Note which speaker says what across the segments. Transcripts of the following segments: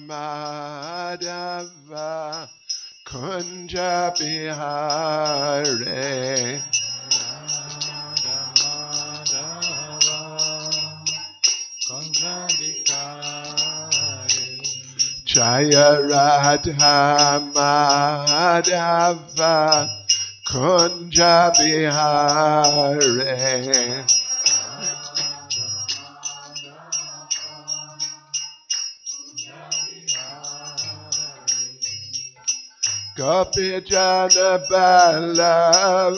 Speaker 1: Madhava Kunja Bihare Jaya Radha Madhava Kunja Bihare Gopi Jana Ballava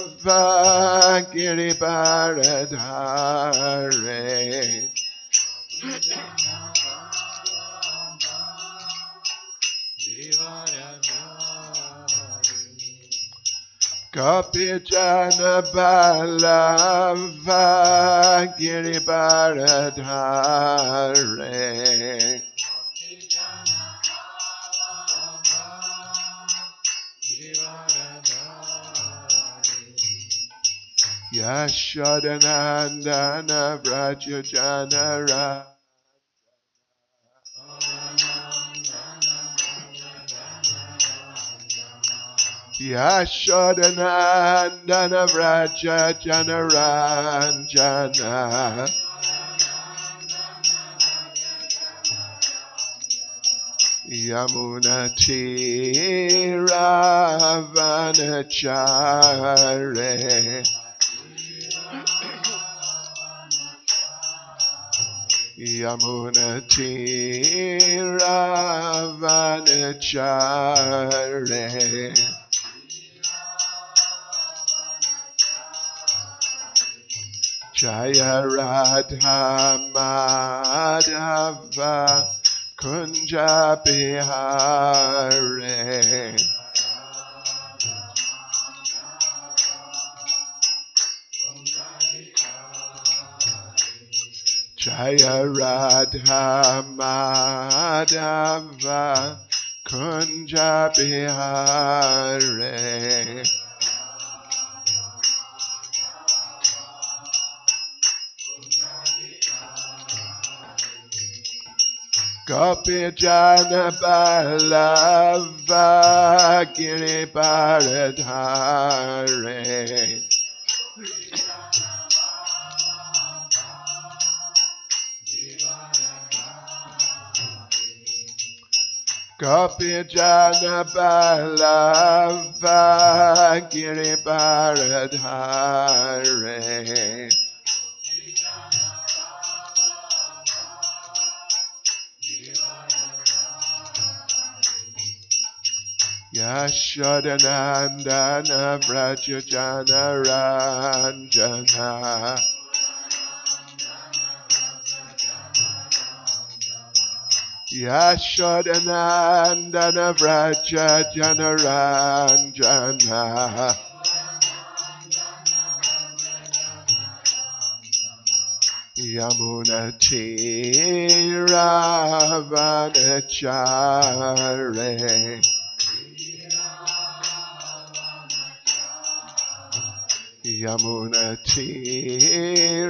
Speaker 1: Giribharadhare Gopi Jana Ballava Giribharadhare Yashodanandana Vraja Janara Yashodanandana Vraja Janaranjana Yamunati Ravanachare Yamunati Ravanachare Jaya Radha Madhava Kunja Bihare Jaya Radha Madhava Kunja Bihare Gopi Jana Ballava Giribharadhare Gopi Jana Ballava Giribharadhare Yashodanandana Vraja Janaranjana Yashodanandana Vraja Janaranjana Yamunati Ravanachare Yamunati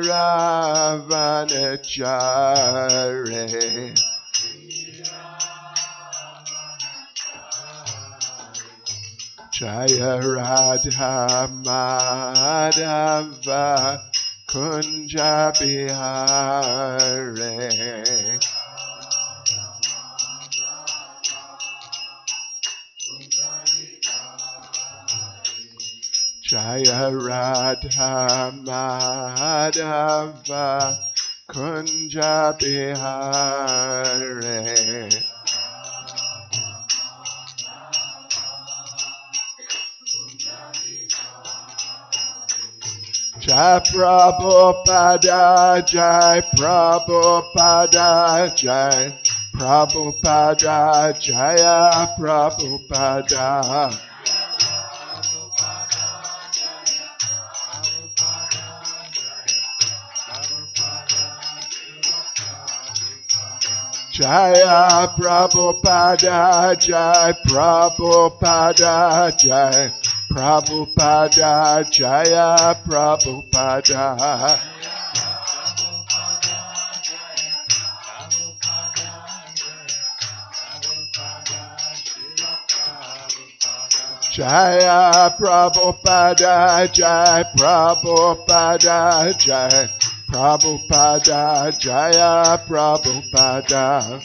Speaker 1: Ravanachare Jaya Radha Madhava Kunja Bihare Jaya Radha Madhava Kunja Bihare Jai Prabhupada Jai Prabhupada Jai Prabhupada Jaya Prabhupada Jaya Prabhupada Jai Prabhupada Jai Prabhupada Jaya Prabhupada Jaya Prabhupada Jai Prabhupada Jai Prabhupada Jaya Prabhupada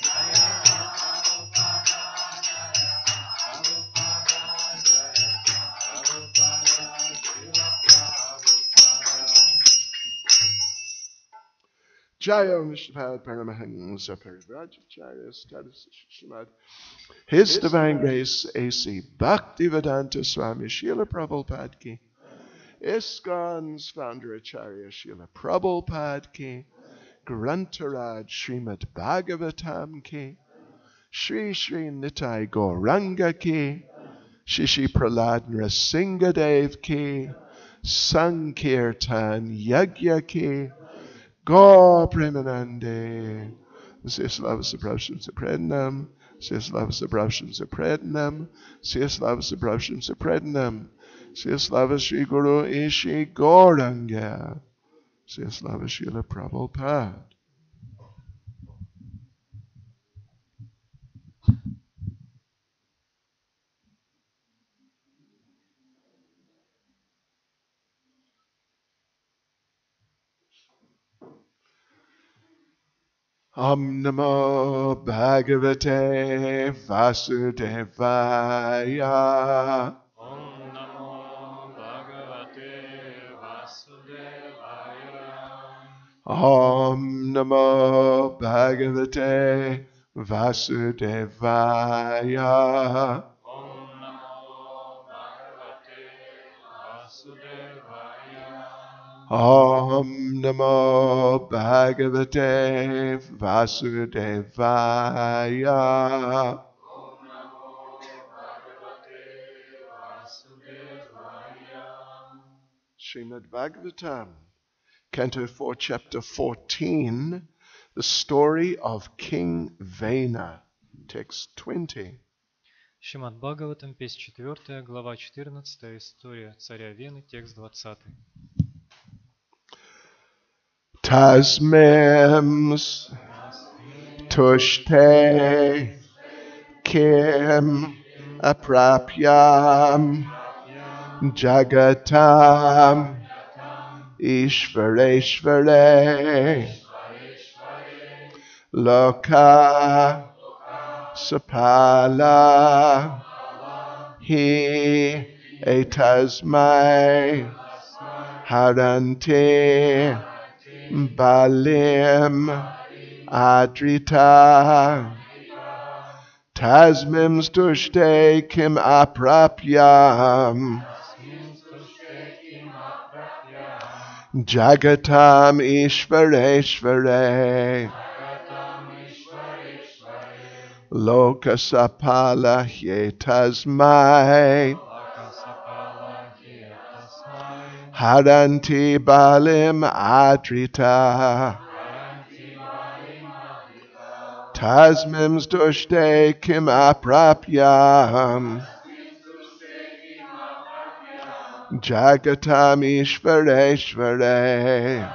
Speaker 1: Jaya Vishnupada Paramahansa Parivrajacharya Status Shrimad His Divine Grace A.C. Bhaktivedanta Swami Srila Prabhupada Ki ISKCON's founder Acharya Srila Prabhupada Ki Grantaraj Srimad Bhagavatam Ki Shri Shri Nitai Gauranga Ki Shishi Prahlad Nrsingadev Ki Sankirtan Yagya Ki Gaur Premanande Sislava Sabrasham Saprednam Sislava Sabrasham Saprednam Sislava Sabrasham Saprednam Sislava Shri Guru Ishi Gauranga Sislava Srila Prabhupada. Om Namo Bhagavate Vasudevaya.
Speaker 2: Om Namo Bhagavate Vasudevaya.
Speaker 1: Om Namo Bhagavate Vasudevaya.
Speaker 2: Om Namo Bhagavate Vasudevaya.
Speaker 1: Om Namo Bhagavate Vasudevaya.
Speaker 2: Om Namo Bhagavate Vasudevaya.
Speaker 1: Srimad Bhagavatam, Canto 4, Chapter 14, the story of King Vena, text 20.
Speaker 3: Шримад Бхагаватам, песнь 4, глава 14, история царя Вены, текст 20.
Speaker 1: Tasmims tushte kim aprapyam jagatam ishvareshvare loka sapala hi etasmai harante balim adrita tasmims tushte kim aprapyam jagatam ishvareshvare lokasapala hyetasmai haranti balim adrita tasmims dushte kim aprapyam jagatam ishvareshvare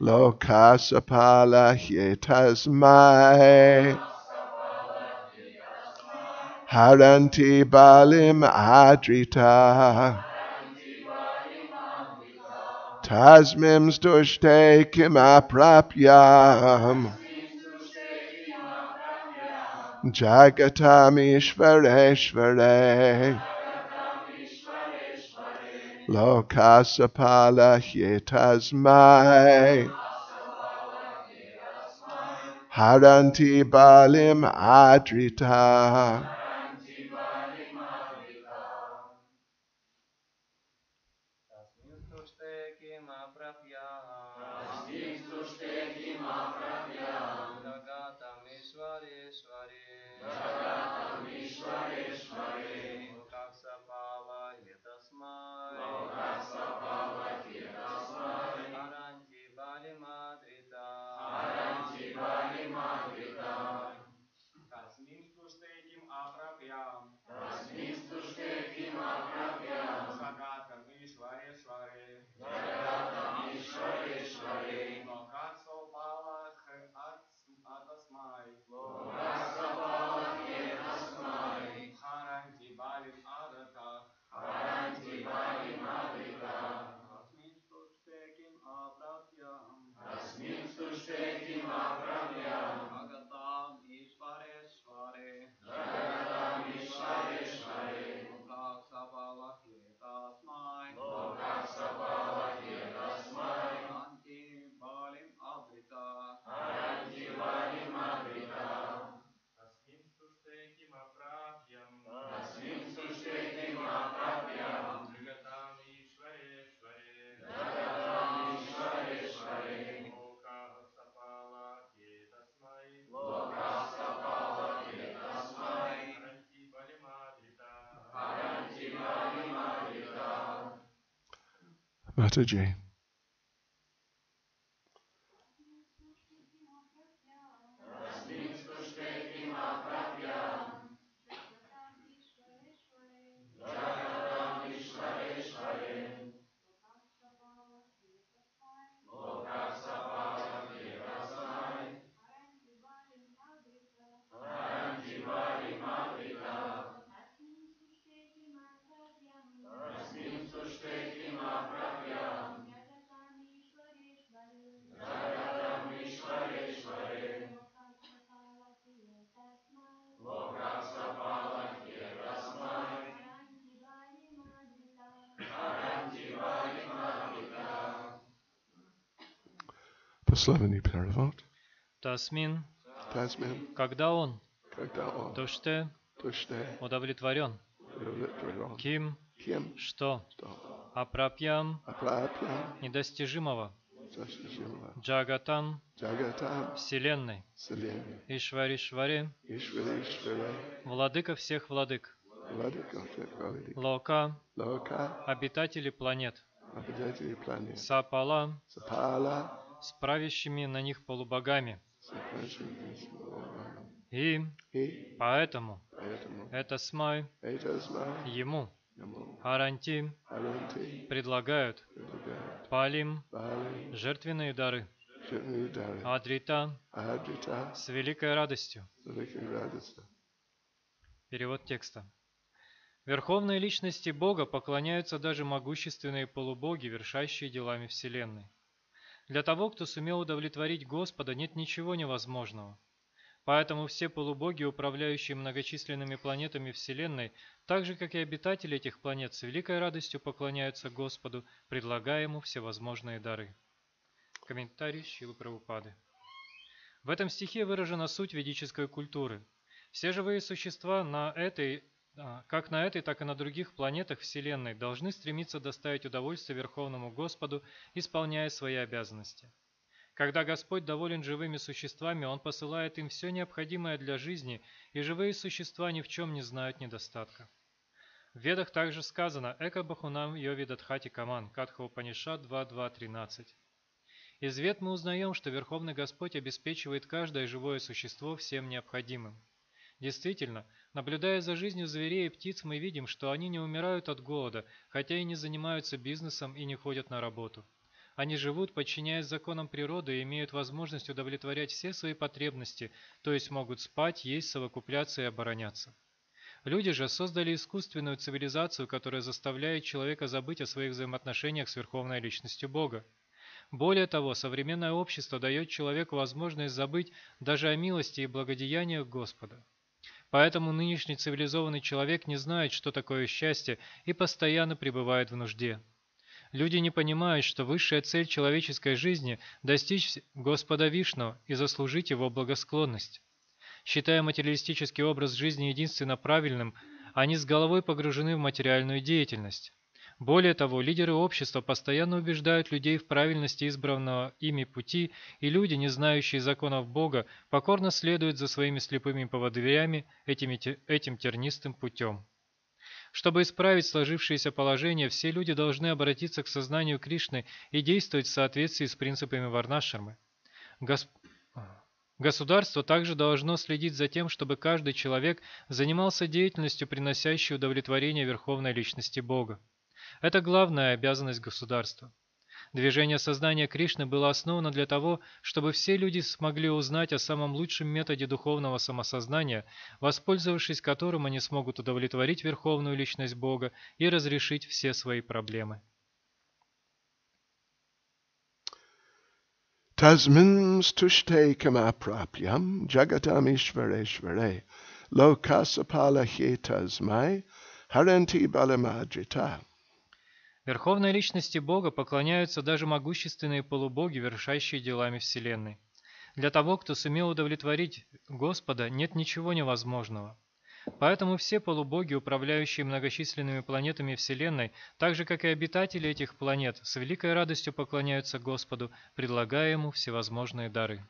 Speaker 1: lokasapala hyetasmai haranti balim adrita tasmims dushte kim aprapyam jagatam ishvareshvare lokasapala hyetasmai haranti balim adrita. Mataji. Пословный перевод.
Speaker 3: Тасмин,
Speaker 1: Тасмин,
Speaker 3: когда он,
Speaker 1: когда он,
Speaker 3: туште,
Speaker 1: туште,
Speaker 3: удовлетворен,
Speaker 1: удовлетворен,
Speaker 3: ким,
Speaker 1: кем,
Speaker 3: что,
Speaker 1: что,
Speaker 3: апрапьям,
Speaker 1: апрапьям,
Speaker 3: недостижимого,
Speaker 1: достижимого,
Speaker 3: джагатам,
Speaker 1: джагатам,
Speaker 3: вселенной,
Speaker 1: вселенной,
Speaker 3: Ишваришваре,
Speaker 1: Ишваре,
Speaker 3: владыка всех владык,
Speaker 1: владыка всех владык,
Speaker 3: Лока,
Speaker 1: Лока,
Speaker 3: обитатели планет,
Speaker 1: обитатели планет,
Speaker 3: Сапала,
Speaker 1: Сапала,
Speaker 3: с правящими на них полубогами. И
Speaker 1: и
Speaker 3: поэтому
Speaker 1: поэтому
Speaker 3: это смай
Speaker 1: это знак
Speaker 3: ему,
Speaker 1: ему
Speaker 3: Аранти,
Speaker 1: Аранти
Speaker 3: предлагают
Speaker 1: предлагает
Speaker 3: Палим
Speaker 1: Бали,
Speaker 3: жертвенные дары,
Speaker 1: жирные дары,
Speaker 3: Адрита
Speaker 1: Адрита,
Speaker 3: с великой радостью.
Speaker 1: великой радостью.
Speaker 3: Перевод текста. Верховной личности Бога поклоняются даже могущественные полубоги, вершащие делами Вселенной. Для того, кто сумел удовлетворить Господа, нет ничего невозможного. Поэтому все полубоги, управляющие многочисленными планетами Вселенной, так же, как и обитатели этих планет, с великой радостью поклоняются Господу, предлагая Ему всевозможные дары. Комментарий Шрилы Прабхупады. В этом стихе выражена суть ведической культуры. Все живые существа как на этой, так и на других планетах Вселенной должны стремиться доставить удовольствие Верховному Господу, исполняя свои обязанности. Когда Господь доволен живыми существами, Он посылает им все необходимое для жизни, и живые существа ни в чем не знают недостатка. В Ведах также сказано «Эка бахунам йови датхати каман» Катха Упанишад 2.2.13. Из Вед мы узнаем, что Верховный Господь обеспечивает каждое живое существо всем необходимым. Действительно, наблюдая за жизнью зверей и птиц, мы видим, что они не умирают от голода, хотя и не занимаются бизнесом и не ходят на работу. Они живут, подчиняясь законам природы, и имеют возможность удовлетворять все свои потребности, то есть могут спать, есть, совокупляться и обороняться. Люди же создали искусственную цивилизацию, которая заставляет человека забыть о своих взаимоотношениях с Верховной Личностью Бога. Более того, современное общество дает человеку возможность забыть даже о милости и благодеяниях Господа. Поэтому нынешний цивилизованный человек не знает, что такое счастье, и постоянно пребывает в нужде. Люди не понимают, что высшая цель человеческой жизни – достичь Господа Вишну и заслужить Его благосклонность. Считая материалистический образ жизни единственно правильным, они с головой погружены в материальную деятельность. Более того, лидеры общества постоянно убеждают людей в правильности избранного ими пути, и люди, не знающие законов Бога, покорно следуют за своими слепыми поводырями этим тернистым путем. Чтобы исправить сложившееся положение, все люди должны обратиться к сознанию Кришны и действовать в соответствии с принципами Варнашрамы. Государство также должно следить за тем, чтобы каждый человек занимался деятельностью, приносящей удовлетворение Верховной Личности Бога. Это главная обязанность государства. Движение сознания Кришны было основано для того, чтобы все люди смогли узнать о самом лучшем методе духовного самосознания, воспользовавшись которым они смогут удовлетворить Верховную Личность Бога и разрешить все свои проблемы.
Speaker 1: Tasmin stushte kamaprapyam jagatam ishvareshvare lokasapala hetasmai haranti balamadrita.
Speaker 3: Верховной Личности Бога поклоняются даже могущественные полубоги, вершащие делами Вселенной. Для того, кто сумел удовлетворить Господа, нет ничего невозможного. Поэтому все полубоги, управляющие многочисленными планетами Вселенной, так же, как и обитатели этих планет, с великой радостью поклоняются Господу, предлагая Ему всевозможные дары.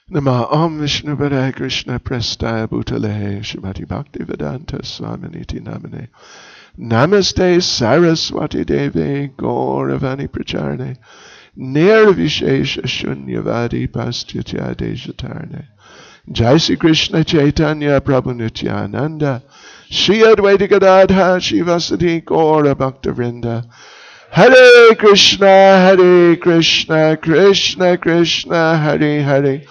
Speaker 1: Nama Om Vishnu Padaya Krishna Prestaya Bhutale Shrimati Bhakti Vedanta Swami Niti Namane Namaste Saraswati Devi Gauravani Pracharne Nirvishesha Shunyavadi Pastyatya Deshatarne. Jai Sri Krishna Chaitanya Prabhu Nityananda Shri Advaita Gadadha Shivasati Gaura Bhaktavrinda. Hare Krishna, Krishna Krishna, Hare Hare,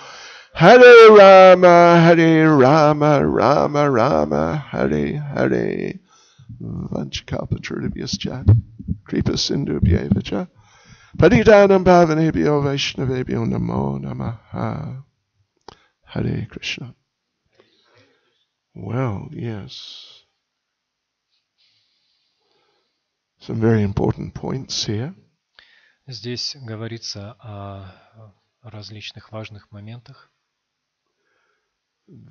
Speaker 1: Hare Rama, Rama Rama, Hare Hare. Vanchakalpatarubhyascha, Kripa Sindhubhyevacha, Patitanam Pavanebhyo Vaishnavebhyo Namo Namaha. Hare Krishna. Well, yes. Some very important points here.
Speaker 3: Здесь говорится о различных важных моментах.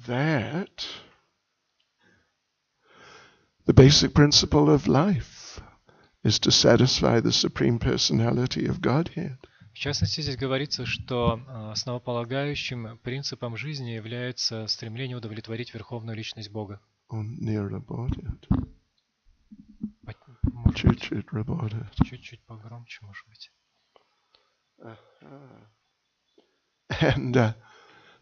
Speaker 1: That the basic principle of life is to satisfy the Supreme Personality of Godhead.
Speaker 3: В частности, здесь говорится, что основополагающим принципом жизни является стремление удовлетворить Верховную Личность Бога.
Speaker 1: Он не работает.
Speaker 3: Может
Speaker 1: Чуть-чуть работает.
Speaker 3: Чуть-чуть погромче, может быть.
Speaker 1: And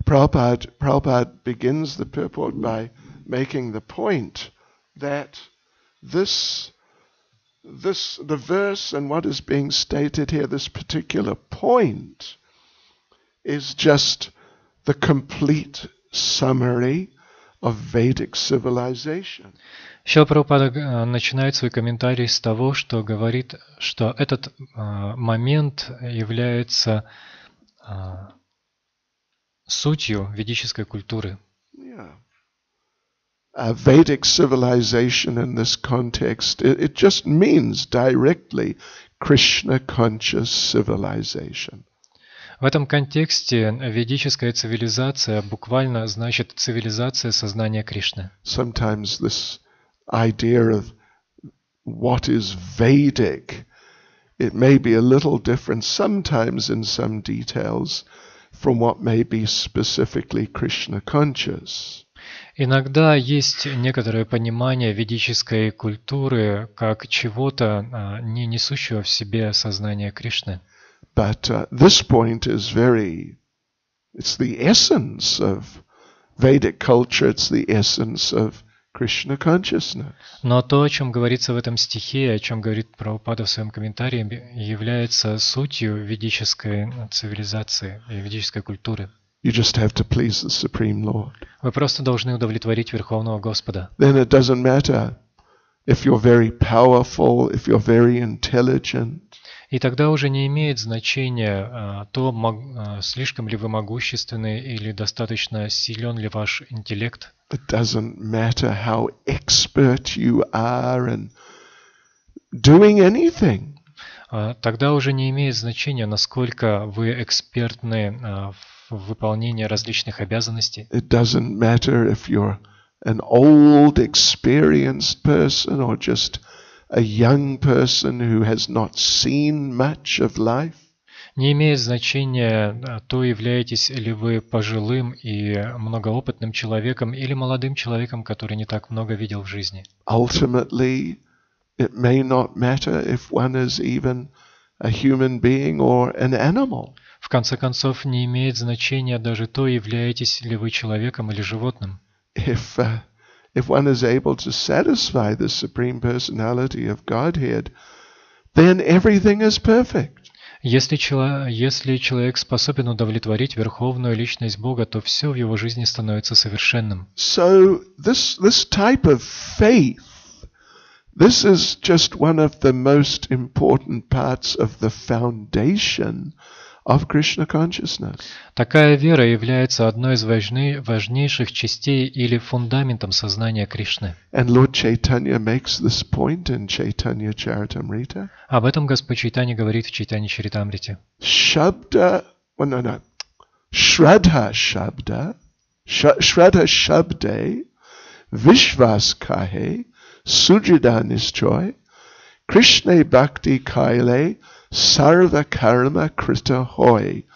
Speaker 1: Prabhupada begins the purport by making the point that the verse and what is being stated here, this particular point, is just the complete summary of Vedic civilization.
Speaker 3: Шрила Прабхупада начинает свой комментарий с того, что говорит, что этот момент является сутью ведической культуры.
Speaker 1: Yeah. Vedic civilization in this context, it just means directly Krishna-conscious civilization.
Speaker 3: В этом контексте ведическая цивилизация буквально значит цивилизация сознания Кришны.
Speaker 1: Sometimes this idea of what is Vedic, it may be a little different sometimes in some details from what may be specifically Krishna-conscious.
Speaker 3: Иногда есть некоторое понимание ведической культуры как чего-то, не несущего в себе сознание Кришны.
Speaker 1: But this point is it's the essence of Vedic culture, it's the essence of Krishna consciousness.
Speaker 3: Но то, о чем говорится в этом стихе, о чем говорит Прабхупада в своем комментарии, является сутью ведической цивилизации и ведической культуры.
Speaker 1: You just have to please the Supreme Lord.
Speaker 3: Вы просто должны удовлетворить Верховного Господа.
Speaker 1: Then it doesn't matter if you're very powerful, if you're very intelligent.
Speaker 3: И тогда уже не имеет значения то, слишком ли вы могущественны или достаточно силен ли ваш интеллект.
Speaker 1: It doesn't matter how expert you are in doing anything.
Speaker 3: Тогда уже не имеет значения, насколько вы экспертны в выполнении различных обязанностей.
Speaker 1: It doesn't matter if you're an old, experienced person or just a young person who has not seen much of life.
Speaker 3: Не имеет значения, то являетесь ли вы пожилым и многоопытным человеком или молодым человеком, который не так много видел в жизни.
Speaker 1: Ultimately, it may not matter if one is even a human being or an animal.
Speaker 3: В конце концов, не имеет значения даже то, являетесь ли вы человеком или животным.
Speaker 1: If one is able to satisfy the Supreme Personality of Godhead, then everything is perfect.
Speaker 3: Если человек способен удовлетворить Верховную Личность Бога, то все в его жизни становится совершенным.
Speaker 1: So this type of faith, this is just one of the most important parts of the foundation of Krishna consciousness.
Speaker 3: Такая вера является одной из важнейших частей или фундаментом сознания Кришны.
Speaker 1: And Lord Chaitanya makes this point in Chaitanya Charitamrita.
Speaker 3: Об этом Господь Чайтанья говорит в Чайтанья Чаритамрите.
Speaker 1: Shraddha Shabde, Vishvas Kahe, Sujida Nischoy, Krishna Bhakti Kaile, Sarva Karma Krita Hoy.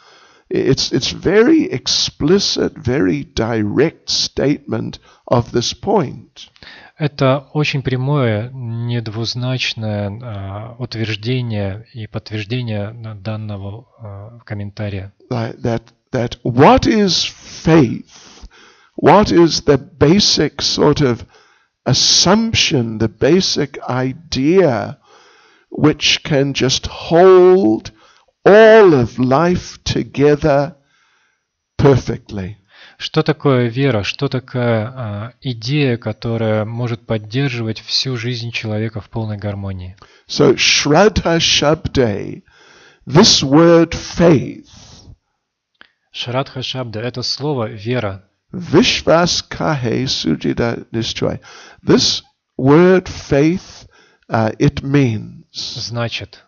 Speaker 1: It's very explicit, very direct statement of this point.
Speaker 3: Это очень прямое, недвузначное утверждение и подтверждение данного комментария.
Speaker 1: That what is faith? What is the basic sort of assumption, the basic idea which can just hold all of life together perfectly?
Speaker 3: Что такое вера? Что такая идея, которая может поддерживать всю жизнь человека в полной гармонии?
Speaker 1: So Shraddha Shabde, this word faith,
Speaker 3: Шрадха Шабда – это слово «вера».
Speaker 1: Vishvas Kahe Sujita Nishchai. This word faith, it means
Speaker 3: Значит,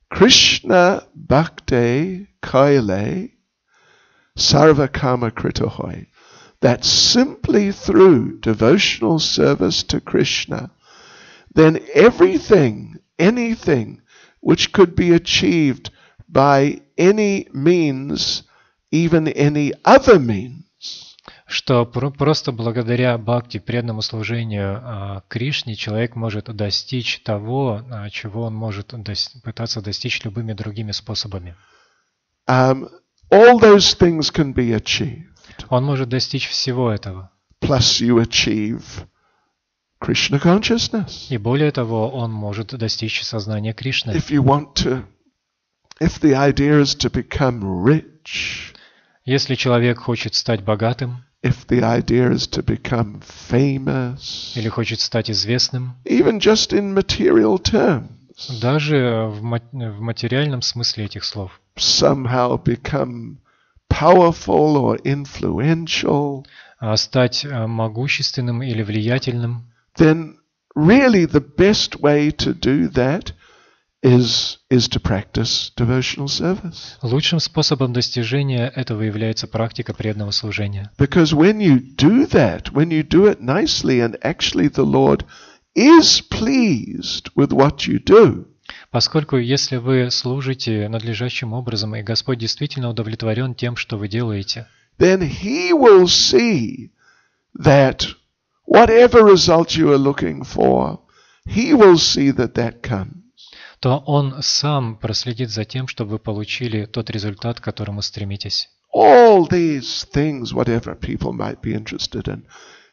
Speaker 1: Krishna Bhakti Kaile Sarva Kama Kritohoi. That simply through devotional service to Krishna, then everything, anything which could be achieved by any means, even any other means,
Speaker 3: что просто благодаря бхакти, преданному служению Кришне, человек может достичь того, чего он может пытаться достичь любыми другими способами.
Speaker 1: all those things can be achieved.
Speaker 3: Он может достичь всего этого.
Speaker 1: Plus you achieve Krishna consciousness.
Speaker 3: И более того, он может достичь сознания Кришны.
Speaker 1: If the idea is to become rich,
Speaker 3: Если человек хочет стать богатым,
Speaker 1: if the idea is to become famous,
Speaker 3: или хочет стать известным,
Speaker 1: even just in material terms,
Speaker 3: даже в материальном смысле этих слов,
Speaker 1: somehow become powerful or influential,
Speaker 3: стать могущественным или влиятельным,
Speaker 1: then really the best way to do that is to practice devotional service.
Speaker 3: лучшим способом достижения этого является практика преданного служения.
Speaker 1: Because when you do that, when you do it nicely, and actually the Lord is pleased with what you do,
Speaker 3: Поскольку если вы служите надлежащим образом, и Господь действительно удовлетворен тем, что вы делаете,
Speaker 1: then He will see that whatever result you are looking for, He will see that that comes.
Speaker 3: то Он сам проследит за тем, чтобы вы получили тот результат, к которому стремитесь.
Speaker 1: All these things, whatever people might be interested in,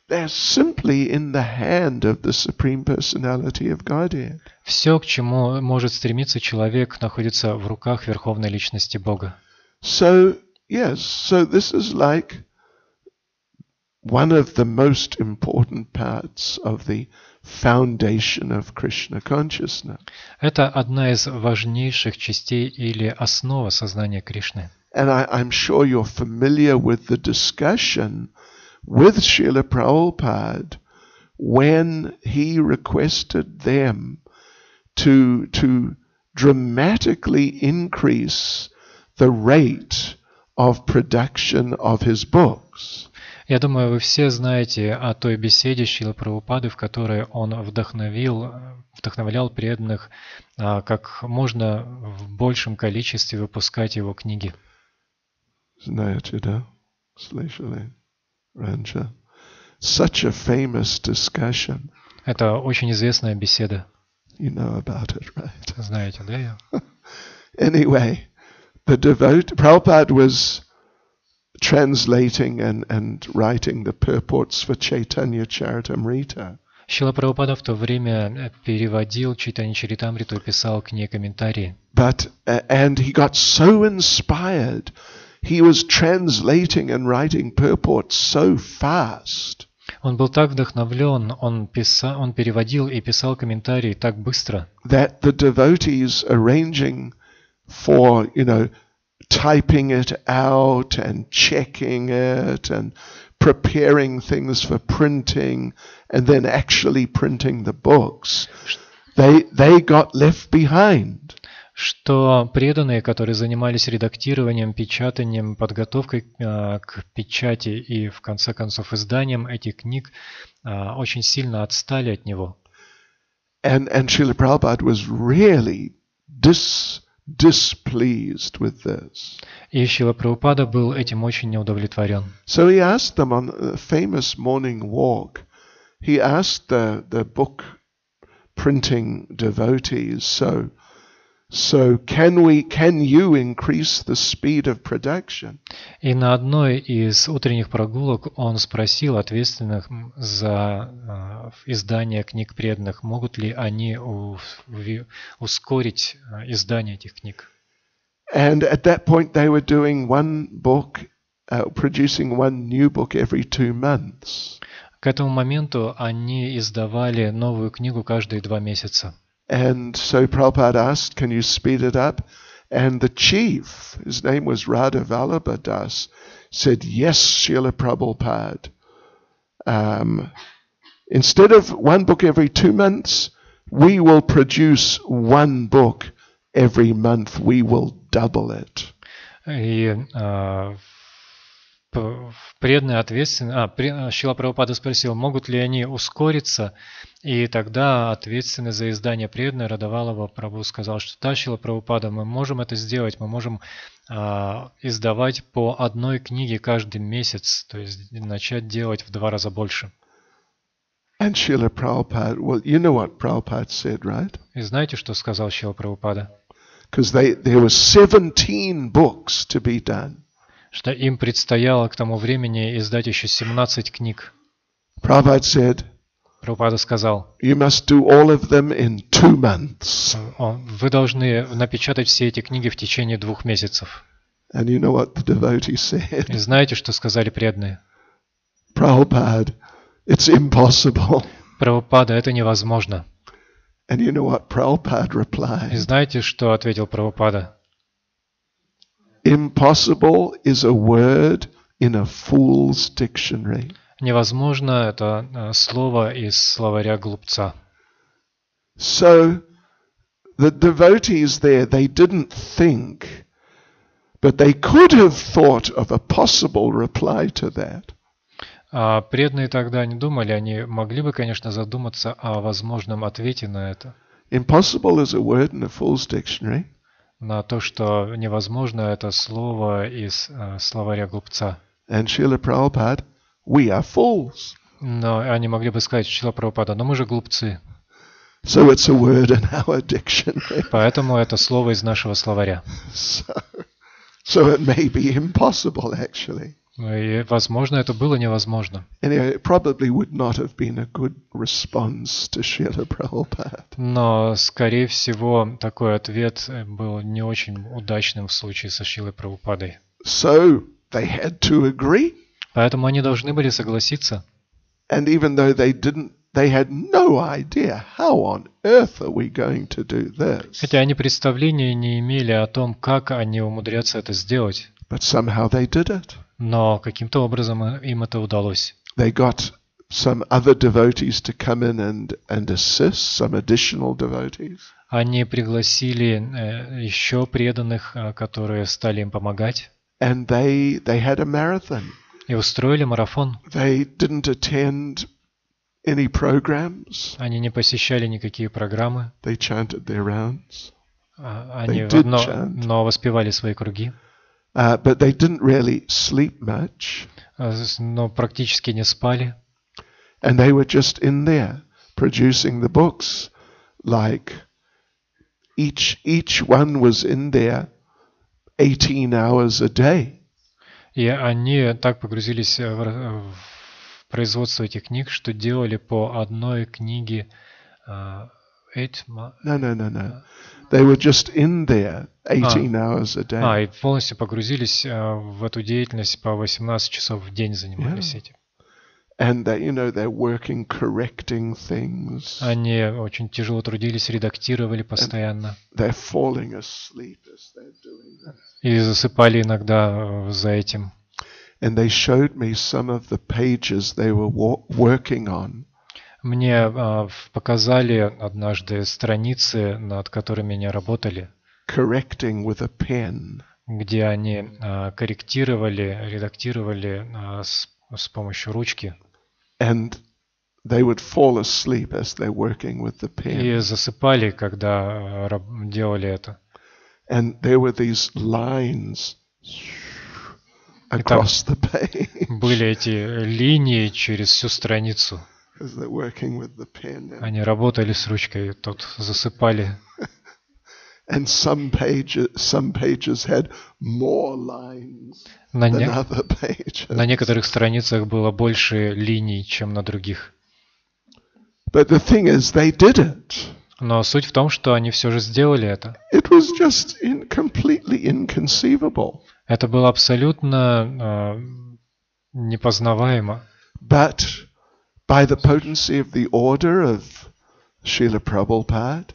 Speaker 1: they're simply in the hand of the Supreme Personality of Godhead.
Speaker 3: Все, к чему может стремиться человек, находится в руках Верховной Личности Бога.
Speaker 1: So, yes, so this is like one of the most important parts of the foundation of Krishna consciousness.
Speaker 3: Это одна из важнейших частей или основа сознания Кришны.
Speaker 1: And I'm sure you're familiar with the discussion with Srila Prabhupada when he requested them to dramatically increase the rate of production of his books.
Speaker 3: Я думаю, вы все знаете о той беседе Шрилы Прабхупады, в которой он вдохновлял преданных как можно в большем количестве выпускать его книги.
Speaker 1: Знаете, да? Слышали раньше? Such a famous discussion.
Speaker 3: Это очень известная беседа.
Speaker 1: You know about it, right?
Speaker 3: Знаете, да? Ее?
Speaker 1: Anyway, Prabhupada was translating and writing the purports for Chaitanya Charitamrita.
Speaker 3: Шрила Прабхупада в то время переводил Чайтанью Чаритамриту и писал к ней комментарии.
Speaker 1: And he got so inspired. He was translating and writing purports so fast.
Speaker 3: Он был так вдохновлен, он переводил и писал комментарии так быстро,
Speaker 1: That the devotees arranging for, typing it out and checking it and preparing things for printing and then actually printing the books, they got left behind.
Speaker 3: что преданные, которые занимались редактированием, печатанием, подготовкой к печати и, в конце концов, изданием этих книг, очень сильно отстали от него.
Speaker 1: And Srila Prabhupada was really displeased with this.
Speaker 3: И Шрила Прабхупада был этим очень неудовлетворен.
Speaker 1: So he asked them on a famous morning walk, he asked the book printing devotees, so can you increase the speed of production?
Speaker 3: И на одной из утренних прогулок он спросил ответственных за издание книг преданных, могут ли они ускорить издание этих книг.
Speaker 1: And at that point they were doing one book, producing one new book every 2 months.
Speaker 3: К этому моменту они издавали новую книгу каждые 2 месяца.
Speaker 1: And so Prabhupada asked, can you speed it up? And the chief, his name was Radha Vallabha Das, said, yes, Srila Prabhupada. Instead of one book every 2 months, we will produce one book every month. We will double it.
Speaker 3: И преданные ответственные... Шрила Прабхупада спросил, могут ли они ускориться, и тогда ответственный за издание преданный Радавалава Прабху сказал, что да, Шрила Прабхупада, мы можем это сделать, мы можем издавать по одной книге каждый месяц, то есть начать делать в 2 раза больше.
Speaker 1: And Srila Prabhupada, well, you know what Prabhupada said, right?
Speaker 3: И знаете, что сказал Шрила Прабхупада?
Speaker 1: Because there were 17 books to be done.
Speaker 3: Что им предстояло к тому времени издать еще 17 книг.
Speaker 1: Prabhupada said,
Speaker 3: Прабхупада сказал,
Speaker 1: you must do all of them in 2 months.
Speaker 3: Вы должны напечатать все эти книги в течение 2 месяцев.
Speaker 1: And you know what the devotee said?
Speaker 3: И знаете, что сказали преданные?
Speaker 1: Prabhupada, it's impossible.
Speaker 3: Прабхупада, это невозможно.
Speaker 1: And you know what Prabhupada
Speaker 3: И
Speaker 1: replied?
Speaker 3: знаете, что ответил Прабхупада?
Speaker 1: Impossible is a word in a fool's dictionary.
Speaker 3: Невозможно – это слово из словаря глупца.
Speaker 1: So the devotees there, they didn't think, but they could have thought of a possible reply to that.
Speaker 3: А преданные тогда не думали, они могли бы, конечно, задуматься о возможном ответе на это.
Speaker 1: Impossible is a word in a fool's dictionary.
Speaker 3: На то, что невозможно – это слово из словаря глупца.
Speaker 1: And Srila Prabhupada, we are fools.
Speaker 3: Но они могли бы сказать, Шрила Прабхупада, но мы же глупцы.
Speaker 1: So it's a word in our dictionary.
Speaker 3: Поэтому это слово из нашего словаря.
Speaker 1: So it may be impossible, actually.
Speaker 3: И, возможно, это было невозможно.
Speaker 1: Anyway, it probably would not have been a good response to Srila Prabhupada.
Speaker 3: Но, скорее всего, такой ответ был не очень удачным в случае со Шрилой Прабхупадой.
Speaker 1: So they had to agree.
Speaker 3: Поэтому они должны были согласиться.
Speaker 1: And even though they had no idea how on earth are we going to do this.
Speaker 3: Хотя они представления не имели о том, как они умудрятся это сделать.
Speaker 1: But somehow they did it.
Speaker 3: Но каким-то образом им это удалось.
Speaker 1: They got some other devotees to come in and assist, some additional devotees.
Speaker 3: Они пригласили еще преданных, которые стали им помогать.
Speaker 1: And they had a marathon.
Speaker 3: И устроили марафон.
Speaker 1: They didn't attend any programs.
Speaker 3: Они не посещали никакие программы.
Speaker 1: They chanted their rounds.
Speaker 3: Они но воспевали свои круги.
Speaker 1: But they didn't really sleep much.
Speaker 3: Но практически не спали.
Speaker 1: And they were just in there producing the books. Like each one was in there 18 hours a day.
Speaker 3: И они так погрузились в производство этих книг, что делали по одной книге 8
Speaker 1: No. They were just in there 18 hours a day.
Speaker 3: И полностью погрузились в эту деятельность, по 18 часов в день занимались этим.
Speaker 1: And they're working, correcting things.
Speaker 3: Они очень тяжело трудились, редактировали постоянно.
Speaker 1: They're falling asleep as they're doing that.
Speaker 3: И засыпали иногда за этим.
Speaker 1: And they showed me some of the pages they were working on.
Speaker 3: Мне показали однажды страницы, над которыми они работали.
Speaker 1: Correcting with a pen.
Speaker 3: Где они корректировали, редактировали с помощью ручки.
Speaker 1: And they would fall asleep as they're working with the pen.
Speaker 3: И засыпали, когда делали это.
Speaker 1: And there were these lines across the page.
Speaker 3: Были эти линии через всю страницу.
Speaker 1: Because they're working with the pen.
Speaker 3: Они работали с ручкой, тут засыпали.
Speaker 1: And some pages had more lines
Speaker 3: На,
Speaker 1: than
Speaker 3: не-
Speaker 1: other pages.
Speaker 3: на некоторых страницах было больше линий, чем на других.
Speaker 1: But the thing is, they did it.
Speaker 3: Но суть в том, что они все же сделали это.
Speaker 1: It was just completely inconceivable.
Speaker 3: Это было абсолютно непознаваемо.
Speaker 1: But by the potency of the order of Srila Prabhupada,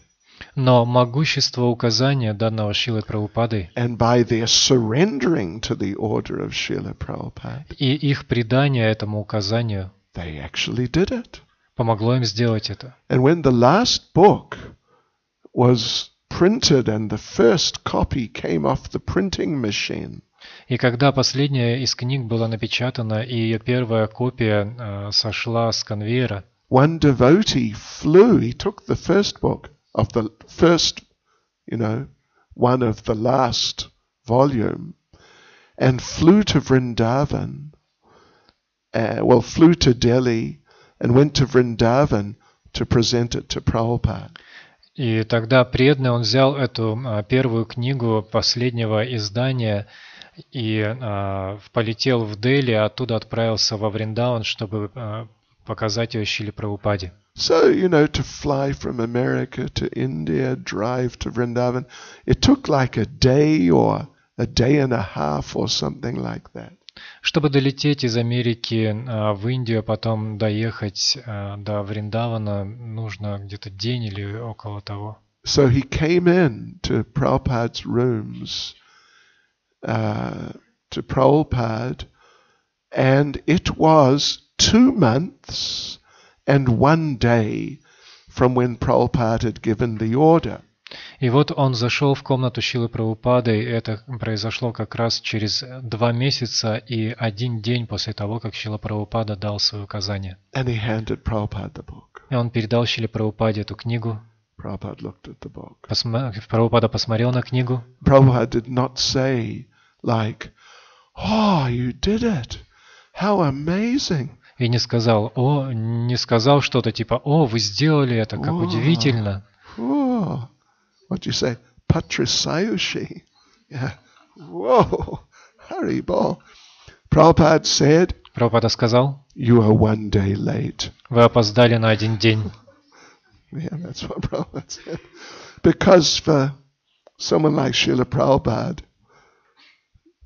Speaker 3: Но могущество указания, данного Шрилой Прабхупадой,
Speaker 1: and by their surrendering to the order of Srila Prabhupada,
Speaker 3: и их предание этому указанию
Speaker 1: they actually did it.
Speaker 3: помогло им сделать это.
Speaker 1: And when the last book was printed and the first copy came off the printing machine,
Speaker 3: И когда последняя из книг была напечатана, и ее первая копия сошла с конвейера,
Speaker 1: one devotee flew, he took the first book of the first, one of the last volume, and flew to Vrindavan, flew to Delhi, and went to Vrindavan to present it to Prabhupada.
Speaker 3: и тогда преданный, он взял эту первую книгу последнего издания и полетел в Дели, а оттуда отправился во Вриндаван, чтобы показать ее Шриле Прабхупаде.
Speaker 1: So, to fly from America to India, drive to Vrindavan, it took like a day or a day and a half or something like that.
Speaker 3: Чтобы долететь из Америки в Индию, а потом доехать до Вриндавана, нужно где-то день или около того.
Speaker 1: So he came in to Prabhupada's rooms, to Prabhupada, and it was 2 months and 1 day from when Prabhupada had given the order.
Speaker 3: И вот он зашел в комнату Шрилы Прабхупады, и это произошло как раз через 2 месяца и 1 день после того, как Шрила Прабхупада дал свое указание.
Speaker 1: And he handed Prabhupada the book.
Speaker 3: И он передал Шриле Прабхупаде эту книгу.
Speaker 1: Prabhupada looked at the book.
Speaker 3: Прабхупада посмотрел на книгу.
Speaker 1: Prabhupada did not say like, "Oh, you did it! How amazing!"
Speaker 3: И не сказал что-то типа, «О, вы сделали это, как удивительно!»
Speaker 1: Oh, what do you say? Patrasayushi. Yeah. Whoa, Haribol. Prabhupada said,
Speaker 3: Прабхупада сказал,
Speaker 1: "You are 1 day late."
Speaker 3: «Вы опоздали на 1 день».
Speaker 1: Yeah, that's what Prabhupada said. Because for someone like Srila Prabhupada,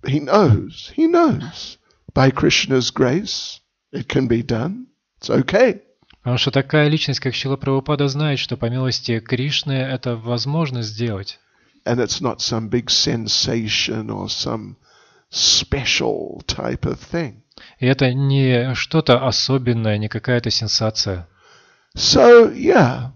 Speaker 1: he knows, by Krishna's grace, it can be done. It's okay.
Speaker 3: Потому что такая личность, как Шрила Прабхупада, знает, что по милости Кришны это возможно сделать.
Speaker 1: And it's not some big sensation or some special type of thing.
Speaker 3: И это не что-то особенное, не какая-то сенсация.
Speaker 1: So, yeah.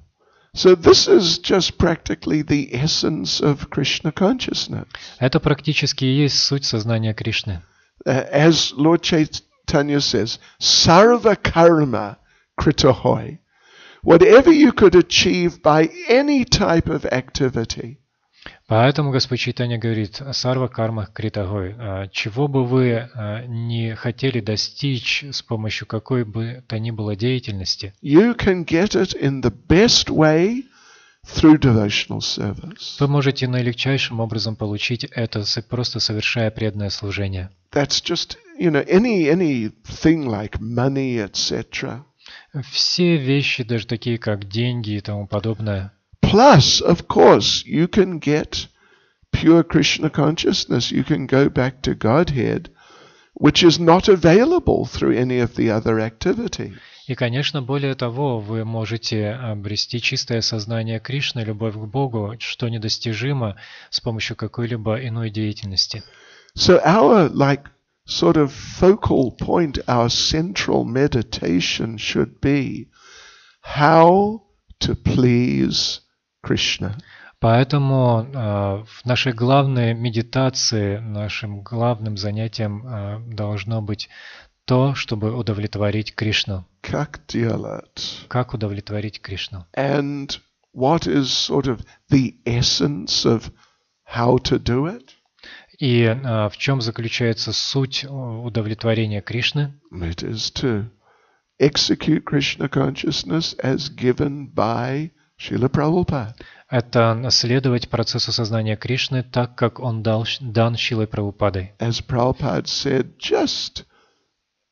Speaker 1: So this is just practically the essence of Krishna consciousness.
Speaker 3: Это практически и есть суть сознания Кришны.
Speaker 1: As Lord Chaitanya says, sarva karma kritahoy. Whatever you could achieve by any type of activity,
Speaker 3: Поэтому Господь Чайтанья говорит, сарва карма критагой, чего бы вы не хотели достичь с помощью какой бы то ни было деятельности,
Speaker 1: you can get it in the best way through devotional service.
Speaker 3: вы можете наилегчайшим образом получить это, просто совершая преданное служение.
Speaker 1: That's just, anything like money, etc.
Speaker 3: Все вещи, даже такие как деньги и тому подобное.
Speaker 1: Plus, of course, you can get pure Krishna consciousness. You can go back to Godhead, which is not available through any of the other activity.
Speaker 3: И, конечно, более того, вы можете обрести чистое сознание Кришны, любовь к Богу, что недостижимо с помощью какой-либо иной деятельности.
Speaker 1: So our sort of focal point, our central meditation should be how to please Krishna.
Speaker 3: Поэтому в нашей главной медитации, нашим главным занятием должно быть то, чтобы удовлетворить Кришну.
Speaker 1: Как делать?
Speaker 3: Как удовлетворить Кришну?
Speaker 1: And what is sort of the essence of how to do it?
Speaker 3: И в чем заключается суть удовлетворения Кришны?
Speaker 1: It is to execute Krishna consciousness as given by Srila Prabhupada.
Speaker 3: Это следовать процессу сознания Кришны так, как он дан Шрилой Прабхупадой.
Speaker 1: As Prabhupada said just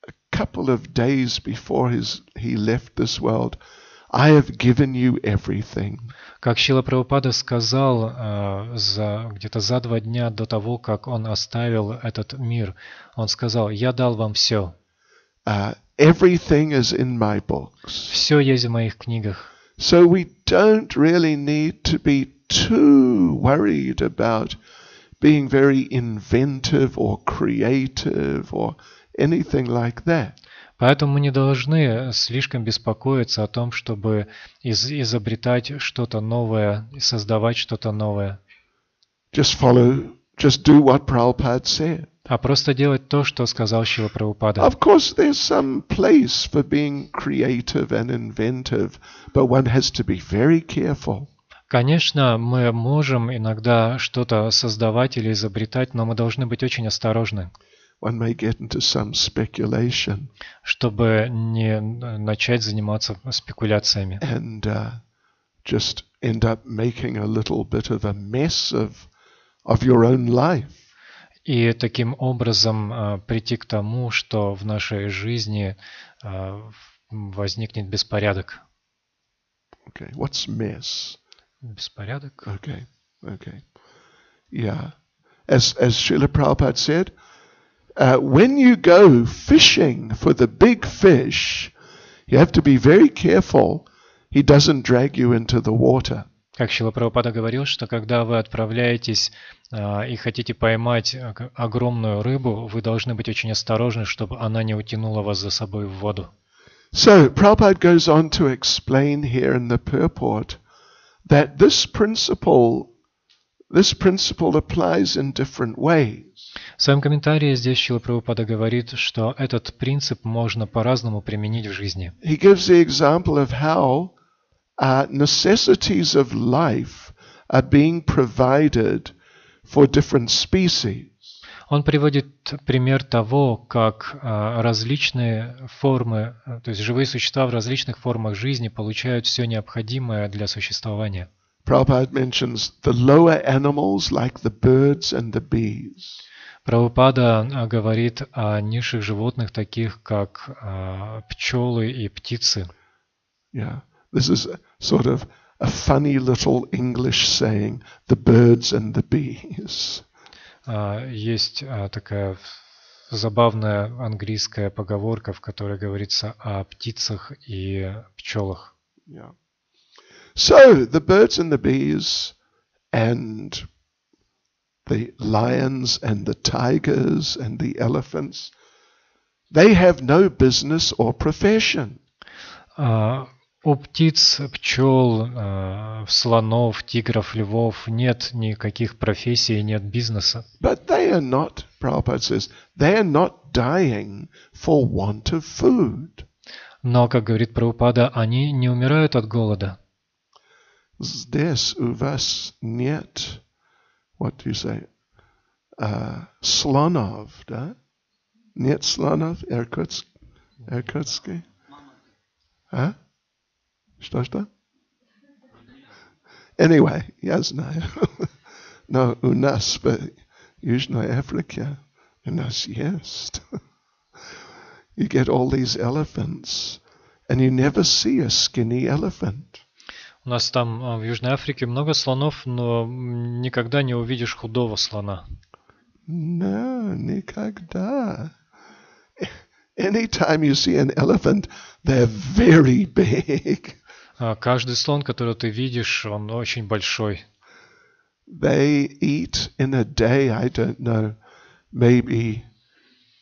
Speaker 1: a couple of days before he left this world, I have given you everything.
Speaker 3: Как Шрила Прабхупада сказал где-то за 2 дня до того, как он оставил этот мир, он сказал: «Я дал вам все.
Speaker 1: Everything is in my books.
Speaker 3: Все есть в моих книгах».
Speaker 1: So we don't really need to be too worried about being very inventive or creative or anything like that.
Speaker 3: Поэтому мы не должны слишком беспокоиться о том, чтобы изобретать что-то новое, создавать что-то новое.
Speaker 1: Just do what Prabhupada said.
Speaker 3: А просто делать то, что сказал Шрила Прабхупада.
Speaker 1: Of course, there's some place for being creative and inventive, but one has to be very careful.
Speaker 3: Конечно, мы можем иногда что-то создавать или изобретать, но мы должны быть очень осторожны.
Speaker 1: One may get into some speculation.
Speaker 3: Чтобы не начать заниматься спекуляциями.
Speaker 1: And just end up making a little bit of a mess of your own life.
Speaker 3: И таким образом прийти к тому, что в нашей жизни возникнет беспорядок.
Speaker 1: Okay, what's mess?
Speaker 3: Беспорядок?
Speaker 1: Okay. Yeah. As Srila Prabhupada said, when you go fishing for the big fish, you have to be very careful he doesn't drag you into the water.
Speaker 3: Как Шрила Прабхупада говорил, что когда вы отправляетесь и хотите поймать огромную рыбу, вы должны быть очень осторожны, чтобы она не утянула вас за собой в воду.
Speaker 1: So Prabhupada goes on to explain here in the purport that this principle applies in different ways.
Speaker 3: В своем комментарии здесь Шрила Прабхупада говорит, что этот принцип можно по-разному применить в жизни.
Speaker 1: He gives the example of how necessities of life are being provided for different species.
Speaker 3: Он приводит пример того, как различные формы, то есть живые существа в различных формах жизни получают все необходимое для существования.
Speaker 1: Prabhupada mentions the lower animals like the birds and the bees.
Speaker 3: Прабхупада говорит о низших животных, таких как пчелы и птицы.
Speaker 1: Yeah, this is sort of a funny little English saying, the birds and the bees.
Speaker 3: Есть такая забавная английская поговорка, в которой говорится о птицах и пчелах.
Speaker 1: Yeah. So the birds and the bees and the lions and the tigers and the elephants, they have no business or profession.
Speaker 3: У птиц, пчел, слонов, тигров, львов нет никаких профессий, нет бизнеса.
Speaker 1: But they are not, Prabhupada says, they are not dying for want of food.
Speaker 3: Но, как говорит Прабхупада, они не умирают от голода.
Speaker 1: Здесь у вас нет, what do you say, слонов, да? Нет слонов, Иркутске? А? Что? Anyway, я знаю. Но у нас в Южной Африке у нас есть. You get all these elephants, and you never see a skinny elephant.
Speaker 3: У нас там в Южной Африке много слонов, но никогда не увидишь худого слона.
Speaker 1: No, никогда. Anytime you see an elephant, they're very big.
Speaker 3: Каждый слон, который ты видишь, он очень большой.
Speaker 1: They eat in a day, I don't know, maybe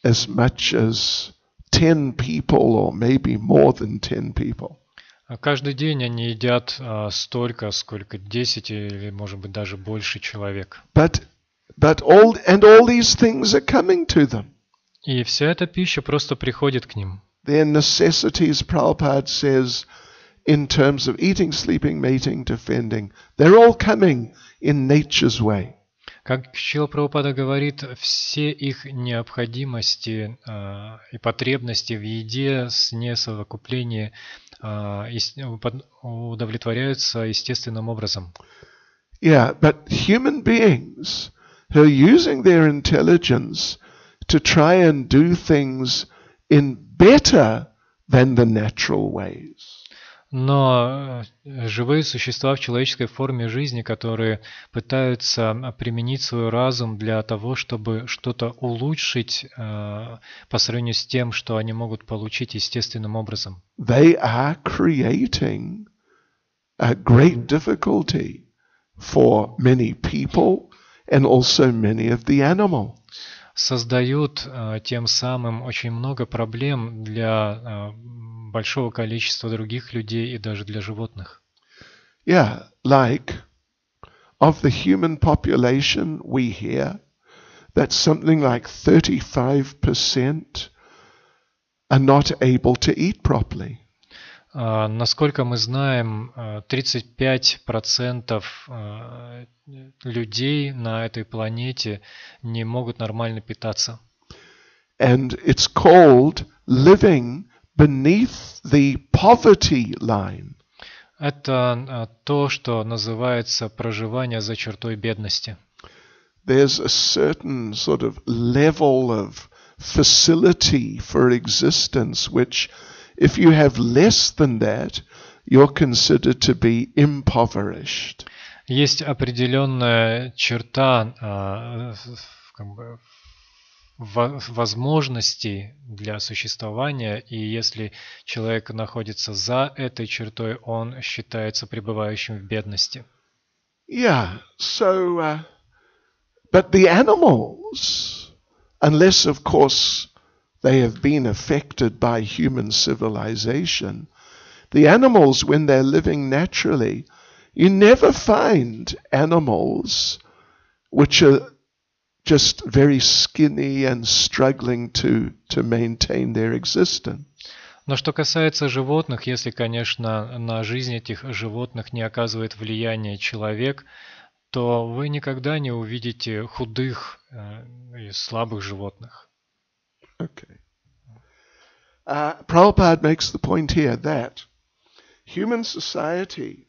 Speaker 1: as much as 10 people or maybe more than 10 people.
Speaker 3: Каждый день они едят столько, сколько 10 или, может быть, даже больше человек.
Speaker 1: But all these things are coming to them.
Speaker 3: И вся эта пища просто приходит к ним.
Speaker 1: Their necessities, Prabhupada says, in terms of eating, sleeping, mating, defending, they're all coming in nature's way.
Speaker 3: Как Шрила Прабхупада говорит, все их необходимости и потребности в еде, сне, совокуплении удовлетворяются естественным образом.
Speaker 1: Yeah, but human beings who are using their intelligence to try and do things in better than the natural ways.
Speaker 3: Но живые существа в человеческой форме жизни, которые пытаются применить свой разум для того, чтобы что-то улучшить по сравнению с тем, что они могут получить естественным образом.
Speaker 1: They are creating a great difficulty for many people and also many of the animals.
Speaker 3: Создают тем самым очень много проблем для большого количества других людей и даже для животных.
Speaker 1: Yeah, like of the human population we hear that something like 35% are not able to eat properly.
Speaker 3: Насколько мы знаем, 35% людей на этой планете не могут нормально питаться.
Speaker 1: And it's called living beneath the poverty line.
Speaker 3: Это то, что называется проживание за чертой бедности.
Speaker 1: There's a certain sort of level of facility for existence which, if you have less than that, you're considered to be impoverished.
Speaker 3: Есть определенная черта возможностей для существования, и если человек находится за этой чертой, он считается пребывающим в бедности.
Speaker 1: Yeah, so, but the animals, unless of course they have been affected by human civilization, the animals, when they're living naturally, you never find animals which are just very skinny and struggling to maintain their existence.
Speaker 3: Но что касается животных, если, конечно, на жизнь этих животных не оказывает влияние человек, то вы никогда не увидите худых и слабых животных.
Speaker 1: Okay. Prabhupada makes the point here that human society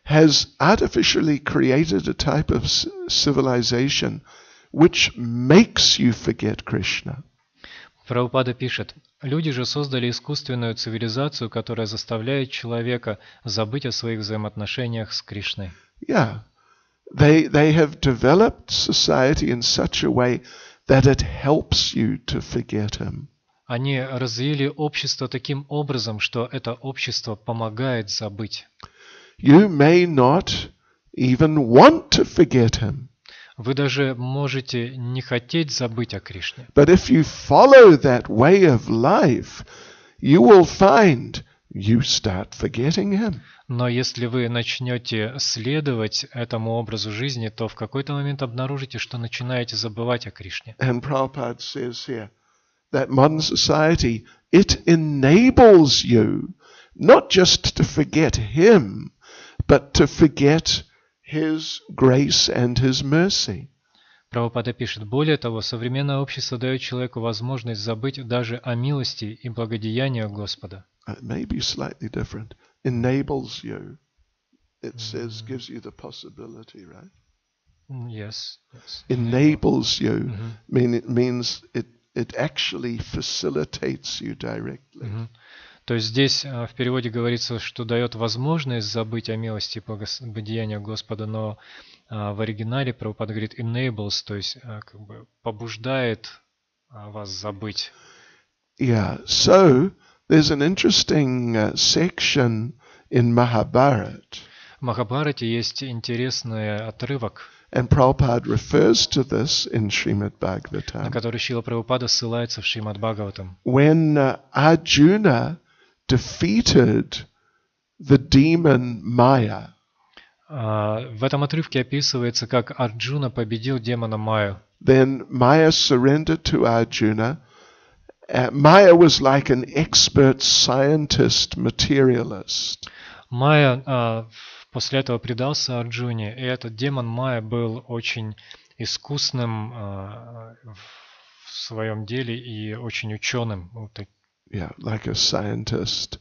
Speaker 1: has artificially created a type of civilization which makes you forget Krishna.
Speaker 3: Прабхупада пишет, люди же создали искусственную цивилизацию, которая заставляет человека забыть о своих взаимоотношениях с Кришной.
Speaker 1: Yeah, they have developed society in such a way that it helps you to forget him.
Speaker 3: Они развили общество таким образом, что это общество помогает забыть.
Speaker 1: You may not even want to forget him.
Speaker 3: Вы даже можете не хотеть забыть о Кришне.
Speaker 1: But if you follow that way of life, you will find you start forgetting him.
Speaker 3: Но если вы начнете следовать этому образу жизни, то в какой-то момент обнаружите, что начинаете забывать о Кришне.
Speaker 1: And Prabhupada says here that modern society, it enables you not just to forget him, but to forget his grace and his mercy.
Speaker 3: Прабхупада пишет, более того, современное общество дает человеку возможность забыть даже о милости и благодеяниях Господа.
Speaker 1: It may be slightly different. Enables you. It says, gives you the possibility, right?
Speaker 3: Yes.
Speaker 1: Enables you means it actually facilitates you directly.
Speaker 3: То есть здесь в переводе говорится, что дает возможность забыть о милости и благодеяниях Господа, но в оригинале Прабхупада говорит enables, то есть как бы побуждает вас забыть.
Speaker 1: Yeah, so there's an interesting section in Mahabharata.
Speaker 3: В Махабхарате есть интересный отрывок,
Speaker 1: And Prabhupada refers to this in Srimad
Speaker 3: на
Speaker 1: Bhagavatam.
Speaker 3: который Шрила Прабхупада ссылается в Шримад Бхагаватам.
Speaker 1: When Arjuna defeated the demon Maya,
Speaker 3: В этом отрывке описывается, как Арджуна победил демона Майю.
Speaker 1: then Maya surrendered to Arjuna. Maya was like an expert scientist, materialist.
Speaker 3: Майя после этого предался Арджуне, и этот демон Майя был очень искусным в своем деле и очень ученым.
Speaker 1: Yeah, like a scientist.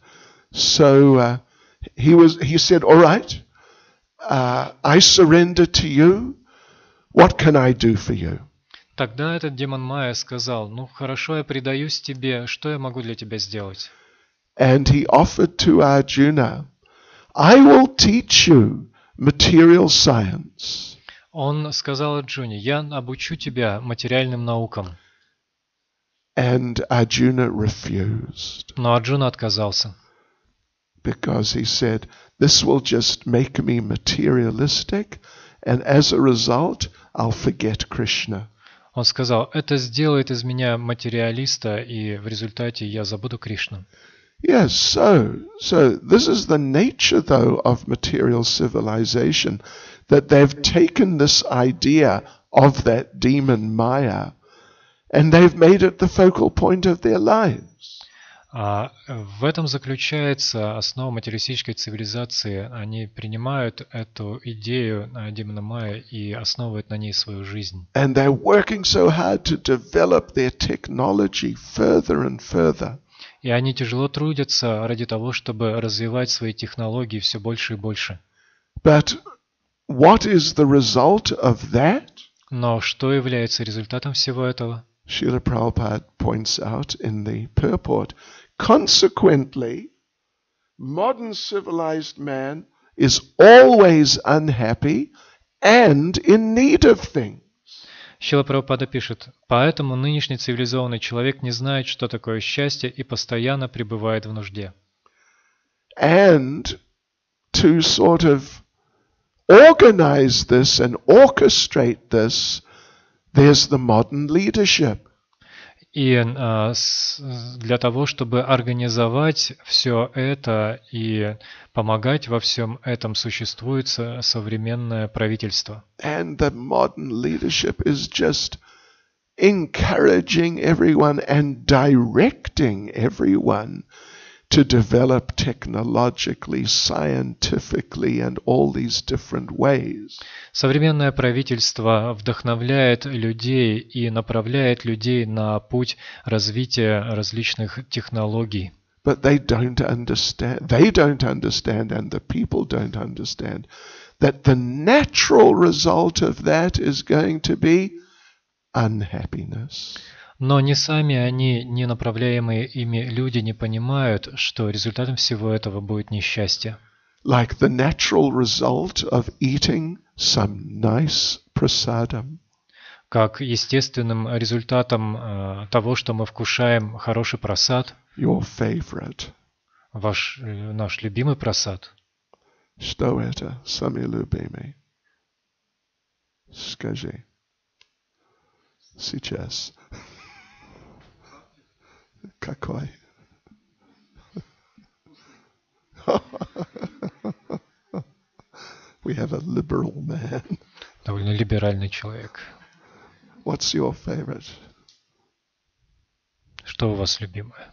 Speaker 1: So he said, all right, I surrender to you. What can I do for you?
Speaker 3: Тогда этот демон Майя сказал: ну хорошо, я предаюсь тебе, что я могу для тебя сделать?
Speaker 1: And he offered to Arjuna, I will teach you material science.
Speaker 3: Он сказал Арджуне: я обучу тебя материальным наукам.
Speaker 1: And Arjuna refused.
Speaker 3: Но Арджуна отказался.
Speaker 1: Because he said, this will just make me materialistic, and as a result, I'll forget Krishna.
Speaker 3: Он сказал: это сделает из меня материалиста, и в результате я забуду Кришну.
Speaker 1: Yes, so this is the nature, though, of material civilization, that they've taken this idea of that demon Maya, and they've made it the focal point of their lives.
Speaker 3: В этом заключается основа материалистической цивилизации. Они принимают эту идею демона Майя и основывают на ней свою жизнь.
Speaker 1: And they're working so hard to develop their technology further and further.
Speaker 3: И они тяжело трудятся ради того, чтобы развивать свои технологии все больше и больше.
Speaker 1: But what is the result of that?
Speaker 3: Но что является результатом всего этого?
Speaker 1: Srila Prabhupada points out in the purport, consequently, modern civilized man is always unhappy and in need of things.
Speaker 3: Шрила Прабхупада пишет: поэтому нынешний цивилизованный человек не знает, что такое счастье, и постоянно пребывает в нужде.
Speaker 1: And to sort of organize this and orchestrate this, there's the modern leadership.
Speaker 3: И для того, чтобы организовать все это и помогать во всем этом, существует современное правительство.
Speaker 1: And the modern leadership is just encouraging everyone and directing everyone to develop technologically, scientifically, and all these different ways.
Speaker 3: Современное правительство вдохновляет людей и направляет людей на путь развития различных технологий.
Speaker 1: But they don't understand, and the people don't understand, that the natural result of that is going to be unhappiness.
Speaker 3: Но ни сами они, ни направляемые ими люди не понимают, что результатом всего этого будет несчастье.
Speaker 1: Like the natural result of eating some nice prasadam.
Speaker 3: Как естественным результатом того, что мы вкушаем хороший прасад,
Speaker 1: Your favorite.
Speaker 3: наш любимый прасад.
Speaker 1: Что это, сами любимый? Скажи. Сейчас. Какой? We have a liberal man.
Speaker 3: Довольно либеральный человек.
Speaker 1: What's your favorite?
Speaker 3: Что у вас любимое?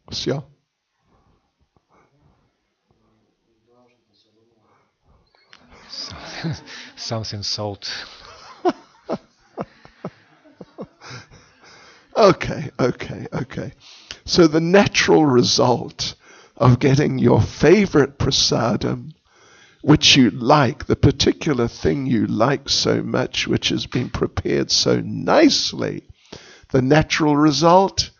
Speaker 1: Все.
Speaker 3: Something salt.
Speaker 1: Okay. So the natural result of getting your favorite prasadam, which you like, the particular thing you like so much, which has been prepared so nicely, the natural result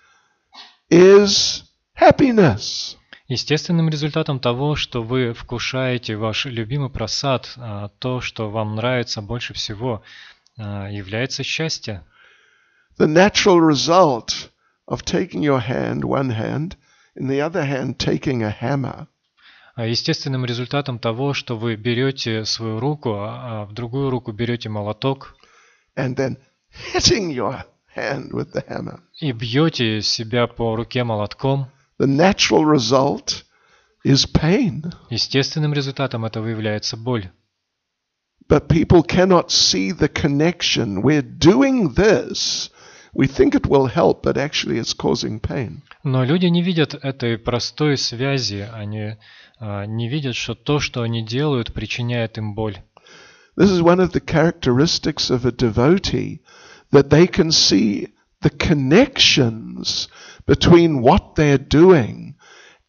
Speaker 1: is happiness.
Speaker 3: Естественным результатом того, что вы вкушаете ваш любимый прасад, то, что вам нравится больше всего, является счастье.
Speaker 1: The natural result of taking your hand, one hand, in the other hand taking a hammer.
Speaker 3: Естественным результатом того, что вы берете свою руку, а в другую руку берете молоток,
Speaker 1: And then hitting your hand with the hammer.
Speaker 3: И бьете себя по руке молотком.
Speaker 1: The natural result is pain.
Speaker 3: Естественным результатом этого является боль.
Speaker 1: But people cannot see the connection. We're doing this. We think it will help, but actually it's causing pain.
Speaker 3: Но люди не видят этой простой связи. Они не видят, что то, что они делают, причиняет им боль.
Speaker 1: This is one of the characteristics of a devotee, that they can see the connections between what they're doing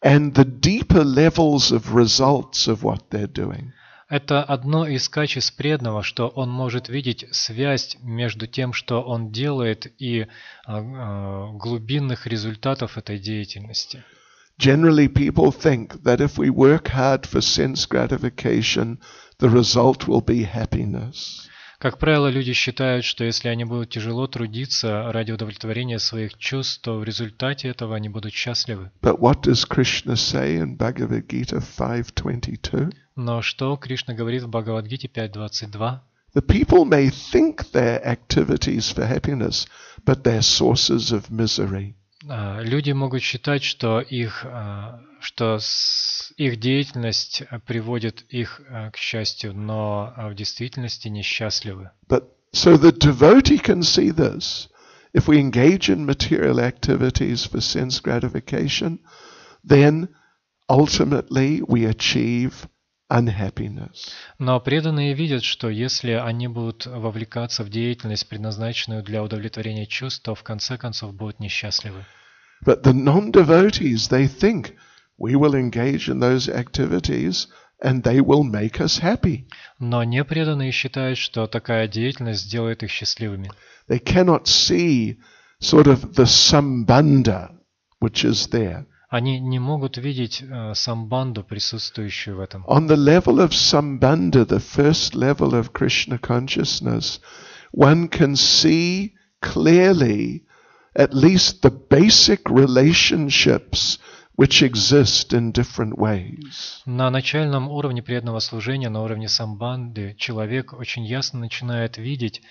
Speaker 1: and the deeper levels of results of what they're doing.
Speaker 3: Это одно из качеств преданного, что он может видеть связь между тем, что он делает, и глубинных результатов этой деятельности.
Speaker 1: Generally, people think that if we work hard for sense gratification, the result will be happiness.
Speaker 3: Как правило, люди считают, что если они будут тяжело трудиться ради удовлетворения своих чувств, то в результате этого они будут счастливы.
Speaker 1: But what does Krishna say in Bhagavad Gita 5:22?
Speaker 3: Но что Кришна говорит в Бхагавад-гите 5.22?
Speaker 1: The people may think they're activities for happiness, but they're sources of misery.
Speaker 3: Люди могут считать, что их деятельность приводит их к счастью, но в действительности несчастливы.
Speaker 1: But so the devotee can see this. If we engage in material activities for sense gratification, then ultimately we achieve unhappiness.
Speaker 3: Но преданные видят, что если они будут вовлекаться в деятельность, предназначенную для удовлетворения чувств, то в конце концов будут несчастливы.
Speaker 1: But the non-devotees, they think we will engage in those activities and they will make us happy.
Speaker 3: Но непреданные считают, что такая деятельность сделает их счастливыми.
Speaker 1: They cannot see sort of the sambandha which is there.
Speaker 3: Они не могут видеть самбанду, присутствующую в этом.
Speaker 1: On the level of sambandha, the first level of Krishna consciousness, one can see clearly at least the basic relationships which exist in different ways.
Speaker 3: На начальном уровне преданного служения, на уровне самбанды, человек очень ясно начинает видеть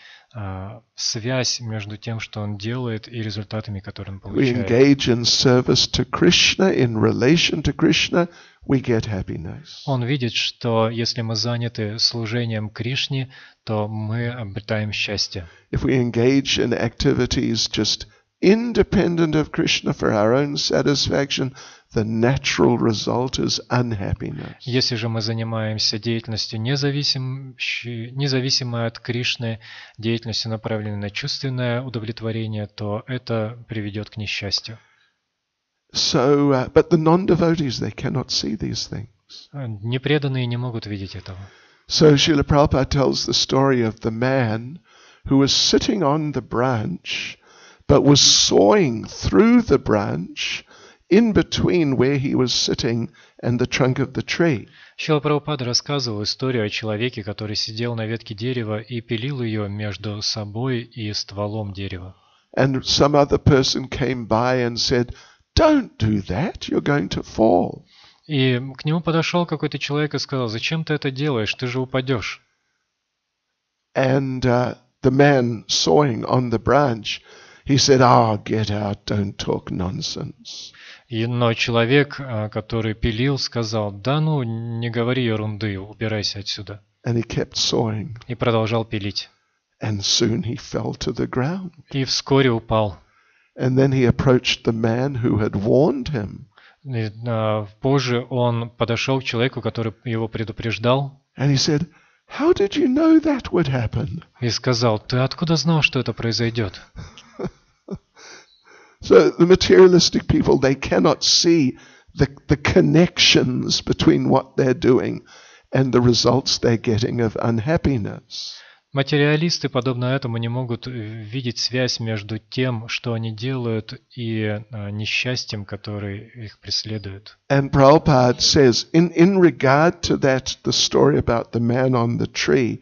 Speaker 3: связь между тем, что он делает, и результатами, которые он
Speaker 1: We
Speaker 3: получает.
Speaker 1: engage in service to Krishna, in relation to Krishna, we get happiness.
Speaker 3: Он видит, что если мы заняты служением Кришне, то мы обретаем счастье.
Speaker 1: If we engage in activities just independent of Krishna for our own satisfaction, the natural result is unhappiness.
Speaker 3: Если же мы занимаемся деятельностью независимой от Кришны, деятельностью, направленной на чувственное удовлетворение, то это приведет к несчастью.
Speaker 1: So, but the non-devotees, they cannot see these things.
Speaker 3: Непреданные не могут видеть этого.
Speaker 1: So Srila Prabhupada tells the story of the man who was sitting on the branch, but was sawing through the branch in between where he was sitting and the trunk of the tree.
Speaker 3: Шрила Прабхупада рассказывал историю о человеке, который сидел на ветке дерева и пилил ее между собой и стволом дерева.
Speaker 1: And some other person came by and said, "Don't do that, you're going to fall."
Speaker 3: И к нему подошел какой-то человек и сказал: «Зачем ты это делаешь? Ты же упадешь».
Speaker 1: And the man sawing on the branch, he said, "Ah, get out, don't talk nonsense."
Speaker 3: Но человек, который пилил, сказал: «Да ну, не говори ерунды, убирайся отсюда».
Speaker 1: And he kept sawing,
Speaker 3: И продолжал пилить.
Speaker 1: and soon he fell to the ground.
Speaker 3: И вскоре упал.
Speaker 1: And then he approached the man who had warned him,
Speaker 3: И, позже он подошел к человеку, который его предупреждал,
Speaker 1: and he said, "How did you know that would happen?"
Speaker 3: и сказал: «Ты откуда знал, что это произойдет?»
Speaker 1: So the materialistic people, they cannot see the connections between what they're doing and the results they're getting of unhappiness.
Speaker 3: Материалисты, подобно этому, не могут видеть связь между тем, что они делают, и несчастьем, которое их преследует.
Speaker 1: And Prabhupada says, in regard to that, the story about the man on the tree,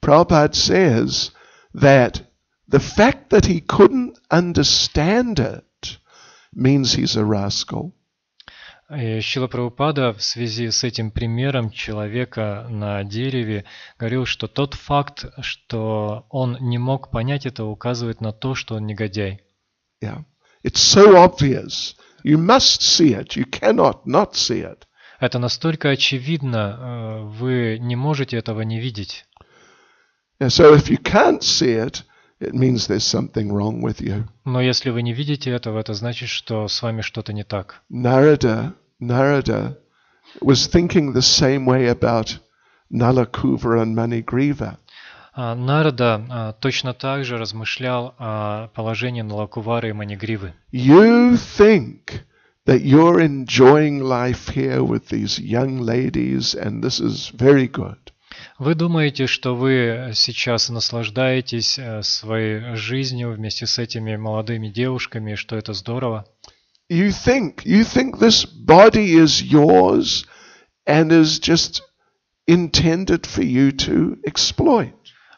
Speaker 1: Prabhupada says that the fact that he couldn't understand it means he's a rascal.
Speaker 3: Шрила Прабхупада в связи с этим примером человека на дереве говорил, что тот факт, что он не мог понять это, указывает на то, что он негодяй.
Speaker 1: Yeah. It's so obvious. You must see it. You cannot not see it.
Speaker 3: Это настолько очевидно, вы не можете этого не видеть.
Speaker 1: Yeah, so if you can't see it, it means there's something wrong with you.
Speaker 3: Но если вы не видите этого, это значит, что с вами что-то не так.
Speaker 1: Narada was thinking the same way about Nalakuvara and Manigriva.
Speaker 3: Нарада точно так же размышлял о положении Налакувары и Манигривы.
Speaker 1: You think that you're enjoying life here with these young ladies, and this is very good.
Speaker 3: Вы думаете, что вы сейчас наслаждаетесь своей жизнью вместе с этими молодыми девушками, что это здорово?
Speaker 1: You think this body is yours and is just intended for you to exploit.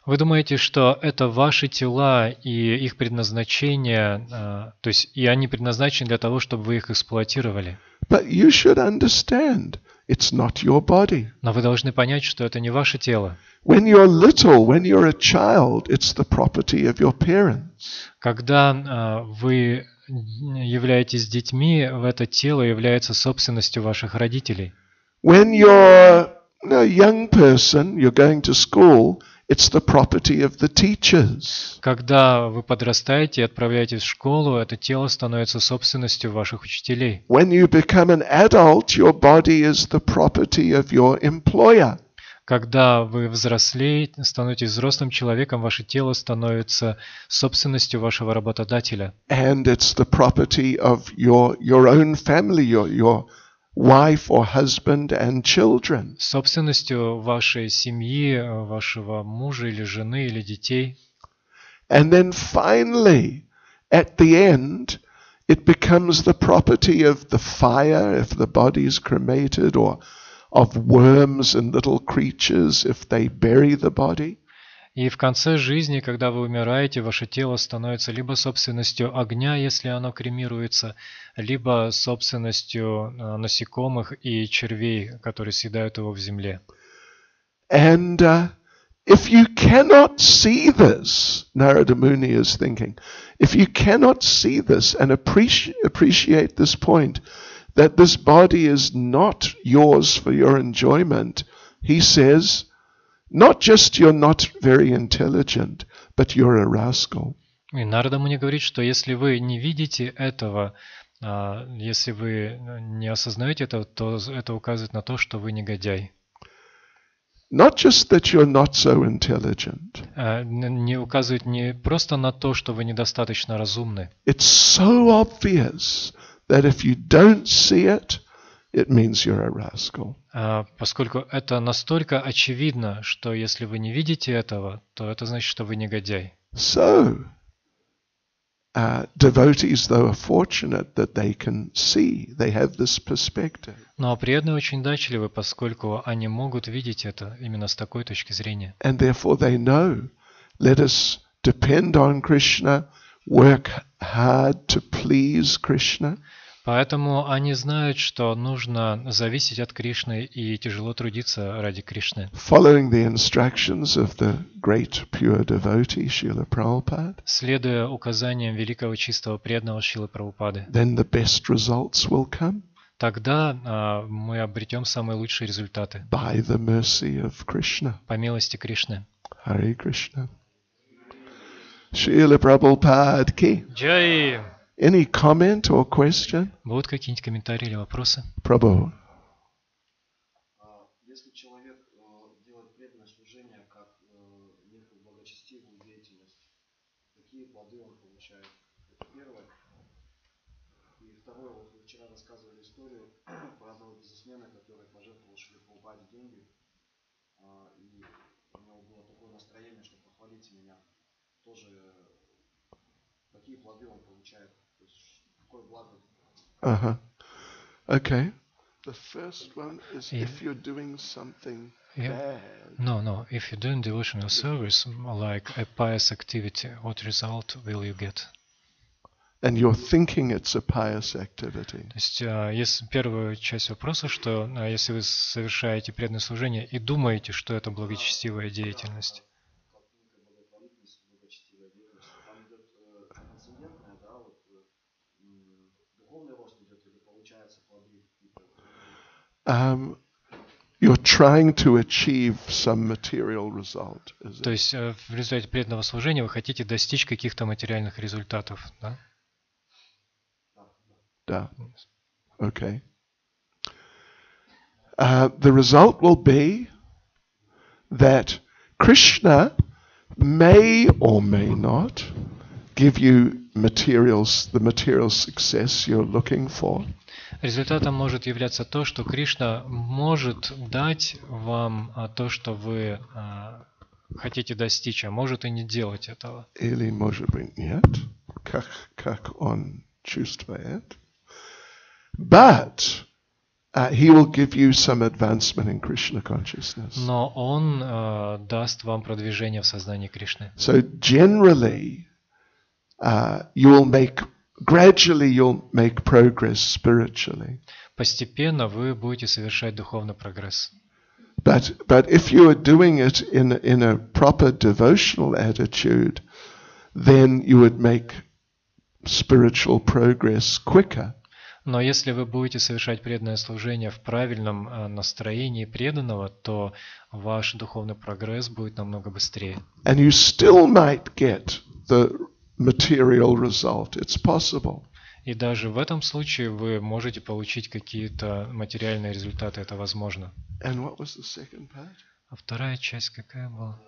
Speaker 3: Вы думаете, что это ваши тела и их предназначение, то есть и они предназначены для того, чтобы вы их эксплуатировали.
Speaker 1: But you should understand, it's not your body.
Speaker 3: Но вы должны понять, что это не ваше тело.
Speaker 1: When you're little, when you're a child, it's the property of your parents.
Speaker 3: Когда вы являетесь детьми, это тело является собственностью ваших родителей.
Speaker 1: When you're a young person, you're going to school, it's the property of the teachers.
Speaker 3: Когда вы подрастаете и отправляетесь в школу, это тело становится собственностью ваших учителей.
Speaker 1: When you become an adult, your body is the property of your employer.
Speaker 3: Когда вы взрослеете, становитесь взрослым человеком, ваше тело становится собственностью вашего работодателя.
Speaker 1: And it's the property of your own family, your wife or husband and children.
Speaker 3: Собственностью вашей семьи, вашего мужа или жены или детей.
Speaker 1: And then finally, at the end, it becomes the property of the fire if the body is cremated, or of worms and little creatures if they bury the body.
Speaker 3: И в конце жизни, когда вы умираете, ваше тело становится либо собственностью огня, если оно кремируется, либо собственностью насекомых и червей, которые съедают его в земле.
Speaker 1: And if you cannot see this, Narada Muni is thinking, if you cannot see this and appreciate this point, that this body is not yours for your enjoyment, he says, not just you're not very intelligent, but you're a rascal.
Speaker 3: И Нарада Муни говорит, что если вы не видите этого, если вы не осознаете этого, то это указывает на то, что вы негодяй.
Speaker 1: Not just that you're not so intelligent.
Speaker 3: Не указывает не просто на то, что вы недостаточно разумны.
Speaker 1: It's so obvious that if you don't see it, it means you're a rascal.
Speaker 3: Поскольку это настолько очевидно, что если вы не видите этого, то это значит, что вы негодяй.
Speaker 1: So, devotees, though, are fortunate that they can see, they have this perspective.
Speaker 3: Но преданные очень удачливы, поскольку они могут видеть это именно с такой точки зрения.
Speaker 1: And therefore they know, let us depend on Krishna, work hard to please Krishna.
Speaker 3: Поэтому они знают, что нужно зависеть от Кришны и тяжело трудиться ради Кришны.
Speaker 1: Following the instructions of the great pure devotee, Srila Prabhupada,
Speaker 3: Следуя указаниям великого чистого преданного Шрилы Прабхупады,
Speaker 1: then the best results will come
Speaker 3: тогда мы обретем самые лучшие результаты
Speaker 1: by the mercy of Krishna.
Speaker 3: по милости Кришны.
Speaker 1: Hare Krishna. Srila Prabhupada ki.
Speaker 3: Джай!
Speaker 1: Any comment or question?
Speaker 3: Будут какие-нибудь комментарии или вопросы?
Speaker 1: Prabhu.
Speaker 4: Если человек делает преданное служение как некую благочестивую деятельность, какие плоды он получает? Это первое. И второе, вот вы вчера рассказывали историю про одного бизнесмена, который пожертвовал Шриле Прабхупаде деньги, и у него было такое настроение, что похвалите меня. Тоже какие плоды он получает? То есть какое благо?
Speaker 1: Okay. The first one is if you're doing something bad.
Speaker 3: No. If you're doing devotional service, like a pious activity, what result will you get?
Speaker 1: And you're thinking it's a pious activity.
Speaker 3: То есть, если первая часть вопроса, что если вы совершаете преданное служение и думаете, что это благочестивая деятельность,
Speaker 1: you're trying to achieve some material result. Is
Speaker 3: то
Speaker 1: it?
Speaker 3: есть в результате преданного служения вы хотите достичь каких-то материальных результатов, да?
Speaker 1: Да. Okay. the result will be that Krishna may or may not give you the material success you're looking for.
Speaker 3: Результатом может являться то, что Кришна может дать вам то, что вы хотите достичь, а может и не делать этого.
Speaker 1: Или может быть нет, как он чувствует. But he will give you some advancement in Krishna consciousness.
Speaker 3: Но он даст вам продвижение в сознании Кришны.
Speaker 1: So generally, you'll make progress spiritually.
Speaker 3: Постепенно вы будете совершать духовный прогресс.
Speaker 1: But if you are doing it in a proper devotional attitude, then you would make spiritual progress quicker.
Speaker 3: Но если вы будете совершать преданное служение в правильном настроении преданного, то ваш духовный прогресс будет намного быстрее.
Speaker 1: And you still might get the material result. It's possible.
Speaker 3: И даже в этом случае вы можете получить какие-то материальные результаты, это возможно.
Speaker 1: And what was the second part?
Speaker 3: А вторая часть какая была?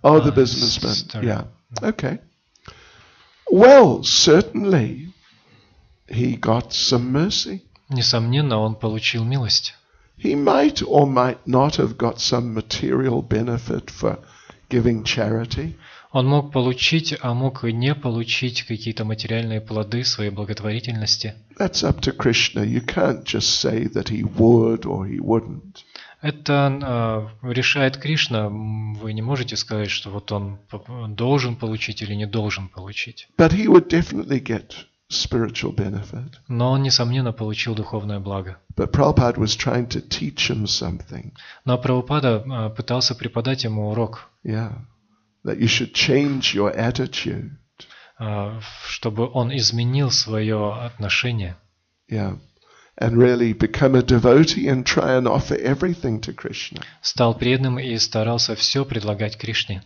Speaker 1: Oh, the businessman.
Speaker 3: Story.
Speaker 1: Yeah. Okay. Well, certainly he got some mercy.
Speaker 3: Несомненно, он получил милость.
Speaker 1: He might or might not have got some material benefit for giving charity.
Speaker 3: Он мог получить, а мог и не получить какие-то материальные плоды своей благотворительности.
Speaker 1: That's up to Krishna. You can't just say that he would or he wouldn't.
Speaker 3: Это решает Кришна. Вы не можете сказать, что вот он должен получить или не должен получить.
Speaker 1: But he would definitely get spiritual benefit.
Speaker 3: Но он, несомненно, получил духовное благо.
Speaker 1: But Prabhupada was trying to teach him something.
Speaker 3: Но Прабхупада пытался преподать ему урок.
Speaker 1: Yeah. That you should change your attitude.
Speaker 3: Чтобы он изменил свое отношение.
Speaker 1: Yeah. And really become a devotee and try and offer everything to Krishna.
Speaker 3: Стал преданным и старался все предлагать Кришне.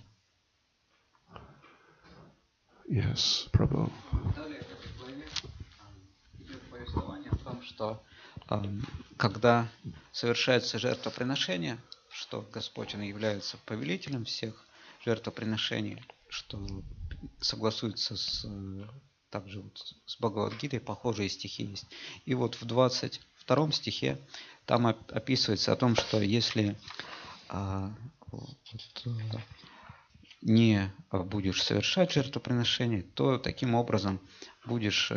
Speaker 1: Yes, Prabhu.
Speaker 5: Далее в этой главе идет повествование о том, что когда совершается жертвоприношение, что Господь Он является повелителем всех жертвоприношений, что согласуется также с Бхагавад-гитой, похожие стихи есть. И вот в 22 стихе там описывается о том, что если не будешь совершать жертвоприношение, то таким образом будешь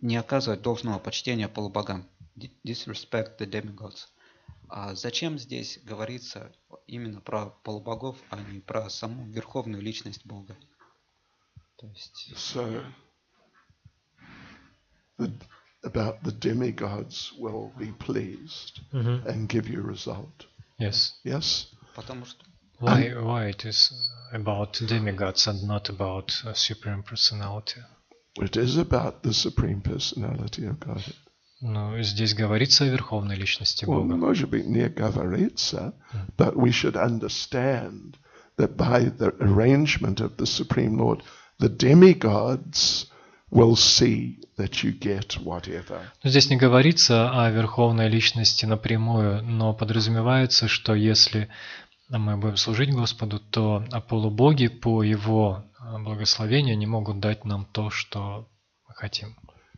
Speaker 5: не оказывать должного почтения полубогам. Disrespect the demigods. А зачем здесь говорится именно про полубогов, а не про саму верховную личность Бога? То есть...
Speaker 1: So, about the demigods will be pleased and give you result.
Speaker 3: Yes.
Speaker 1: Yes?
Speaker 5: Потому что...
Speaker 3: Why it is about demigods and not about supreme personality?
Speaker 1: It is about the supreme personality of God.
Speaker 3: Ну, здесь говорится о верховной личности
Speaker 1: Well,
Speaker 3: Бога.
Speaker 1: может быть, не говорится, but we should understand that by the arrangement of the Supreme Lord, the demigods will see that you get whatever.
Speaker 3: Здесь не говорится о верховной личности напрямую, но подразумевается, что если мы будем служить Господу, то полубоги по Его благословению не могут дать нам то, что мы хотим.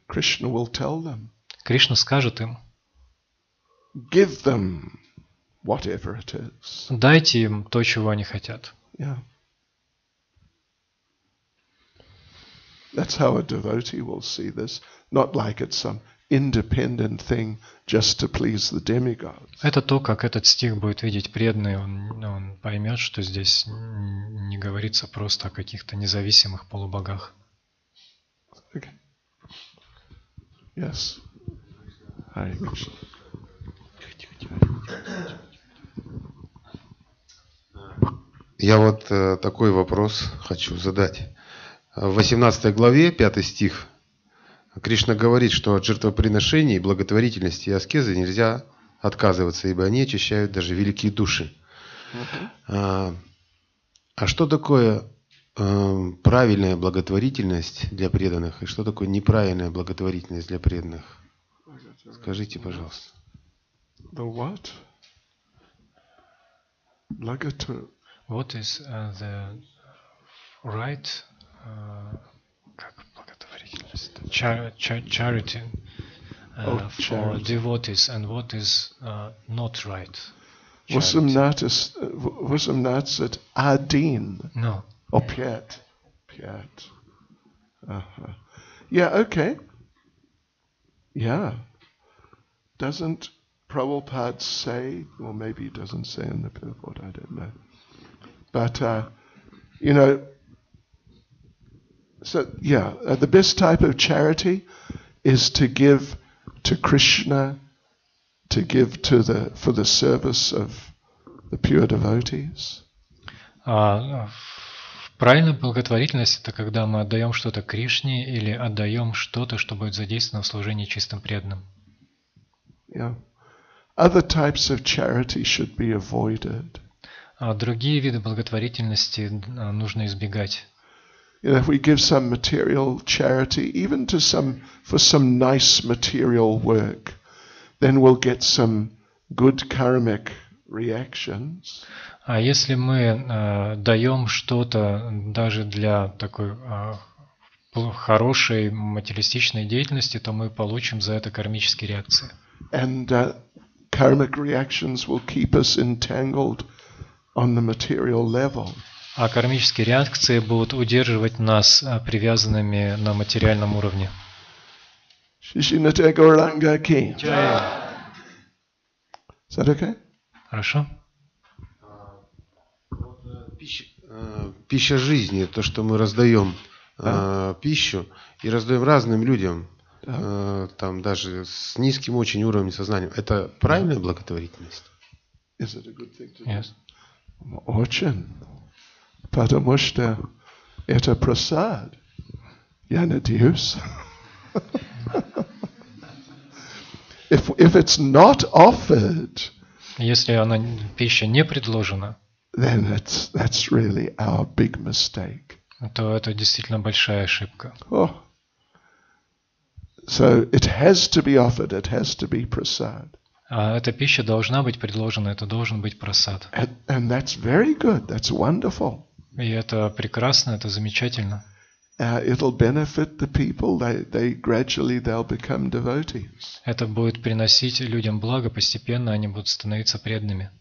Speaker 1: Krishna will tell them.
Speaker 3: Кришна скажет им:
Speaker 1: Give them whatever it is.
Speaker 3: дайте им то, чего они хотят.
Speaker 1: Yeah. That's how a devotee will see this, not like it's some independent thing just to please the demigods.
Speaker 3: Это то, как этот стих будет видеть преданный, он поймет, что здесь не говорится просто о каких-то независимых полубогах.
Speaker 1: Okay. Yes. Hare Krishna.
Speaker 6: Я вот такой вопрос хочу задать. В 18 главе, 5 стих, Кришна говорит, что от жертвоприношений, благотворительности и аскезы нельзя отказываться, ибо они очищают даже великие души. А что такое правильная благотворительность для преданных, и что такое неправильная благотворительность для преданных? Скажите, пожалуйста.
Speaker 1: The what? Благоту.
Speaker 3: What is the right как благотворительность? Charity for
Speaker 1: charity.
Speaker 3: devotees, and what is not right?
Speaker 1: Восемнадцать один.
Speaker 3: No.
Speaker 1: Or пять. Yeah, okay. Yeah. Doesn't Prabhupada say, or maybe he doesn't say in the purport, I don't know. But, so yeah, the best type of charity is to give to Krishna, to give for the service of the pure devotees.
Speaker 3: Правильная благотворительность – это когда мы отдаем что-то Кришне или отдаем что-то, что будет задействовано в служении чистым преданным.
Speaker 1: Yeah. Other types of charity should be avoided.
Speaker 3: А другие виды благотворительности нужно избегать.
Speaker 1: If we give some material charity, even for some nice material work, then we'll get some good karmic reactions.
Speaker 3: А если мы даем что-то даже для такой хорошей материалистичной деятельности, то мы получим за это кармические реакции.
Speaker 1: And karmic reactions will keep us entangled on the material level.
Speaker 3: А кармические реакции будут удерживать нас привязанными на материальном уровне.
Speaker 1: Shishimate Gauranga Ki. Is that okay?
Speaker 3: Хорошо?
Speaker 6: Пища жизни, то, что мы раздаем пищу и раздаем разным людям, там даже с низким очень уровнем сознания, это правильная благотворительность?
Speaker 1: Is it a good thing to do?
Speaker 3: Yes.
Speaker 1: Очень. Потому что это прасад. Я надеюсь. If it's not offered,
Speaker 3: если пища не предложена,
Speaker 1: then that's really our big mistake.
Speaker 3: То это действительно большая ошибка.
Speaker 1: Oh. So it has to be offered, it has to be prasad.
Speaker 3: А эта пища должна быть предложена, это должен быть прасад.
Speaker 1: And that's very good, that's wonderful.
Speaker 3: И это прекрасно, это замечательно.
Speaker 1: It'll benefit the people, they'll become devotees.
Speaker 3: Это будет приносить людям благо, постепенно они будут становиться преданными.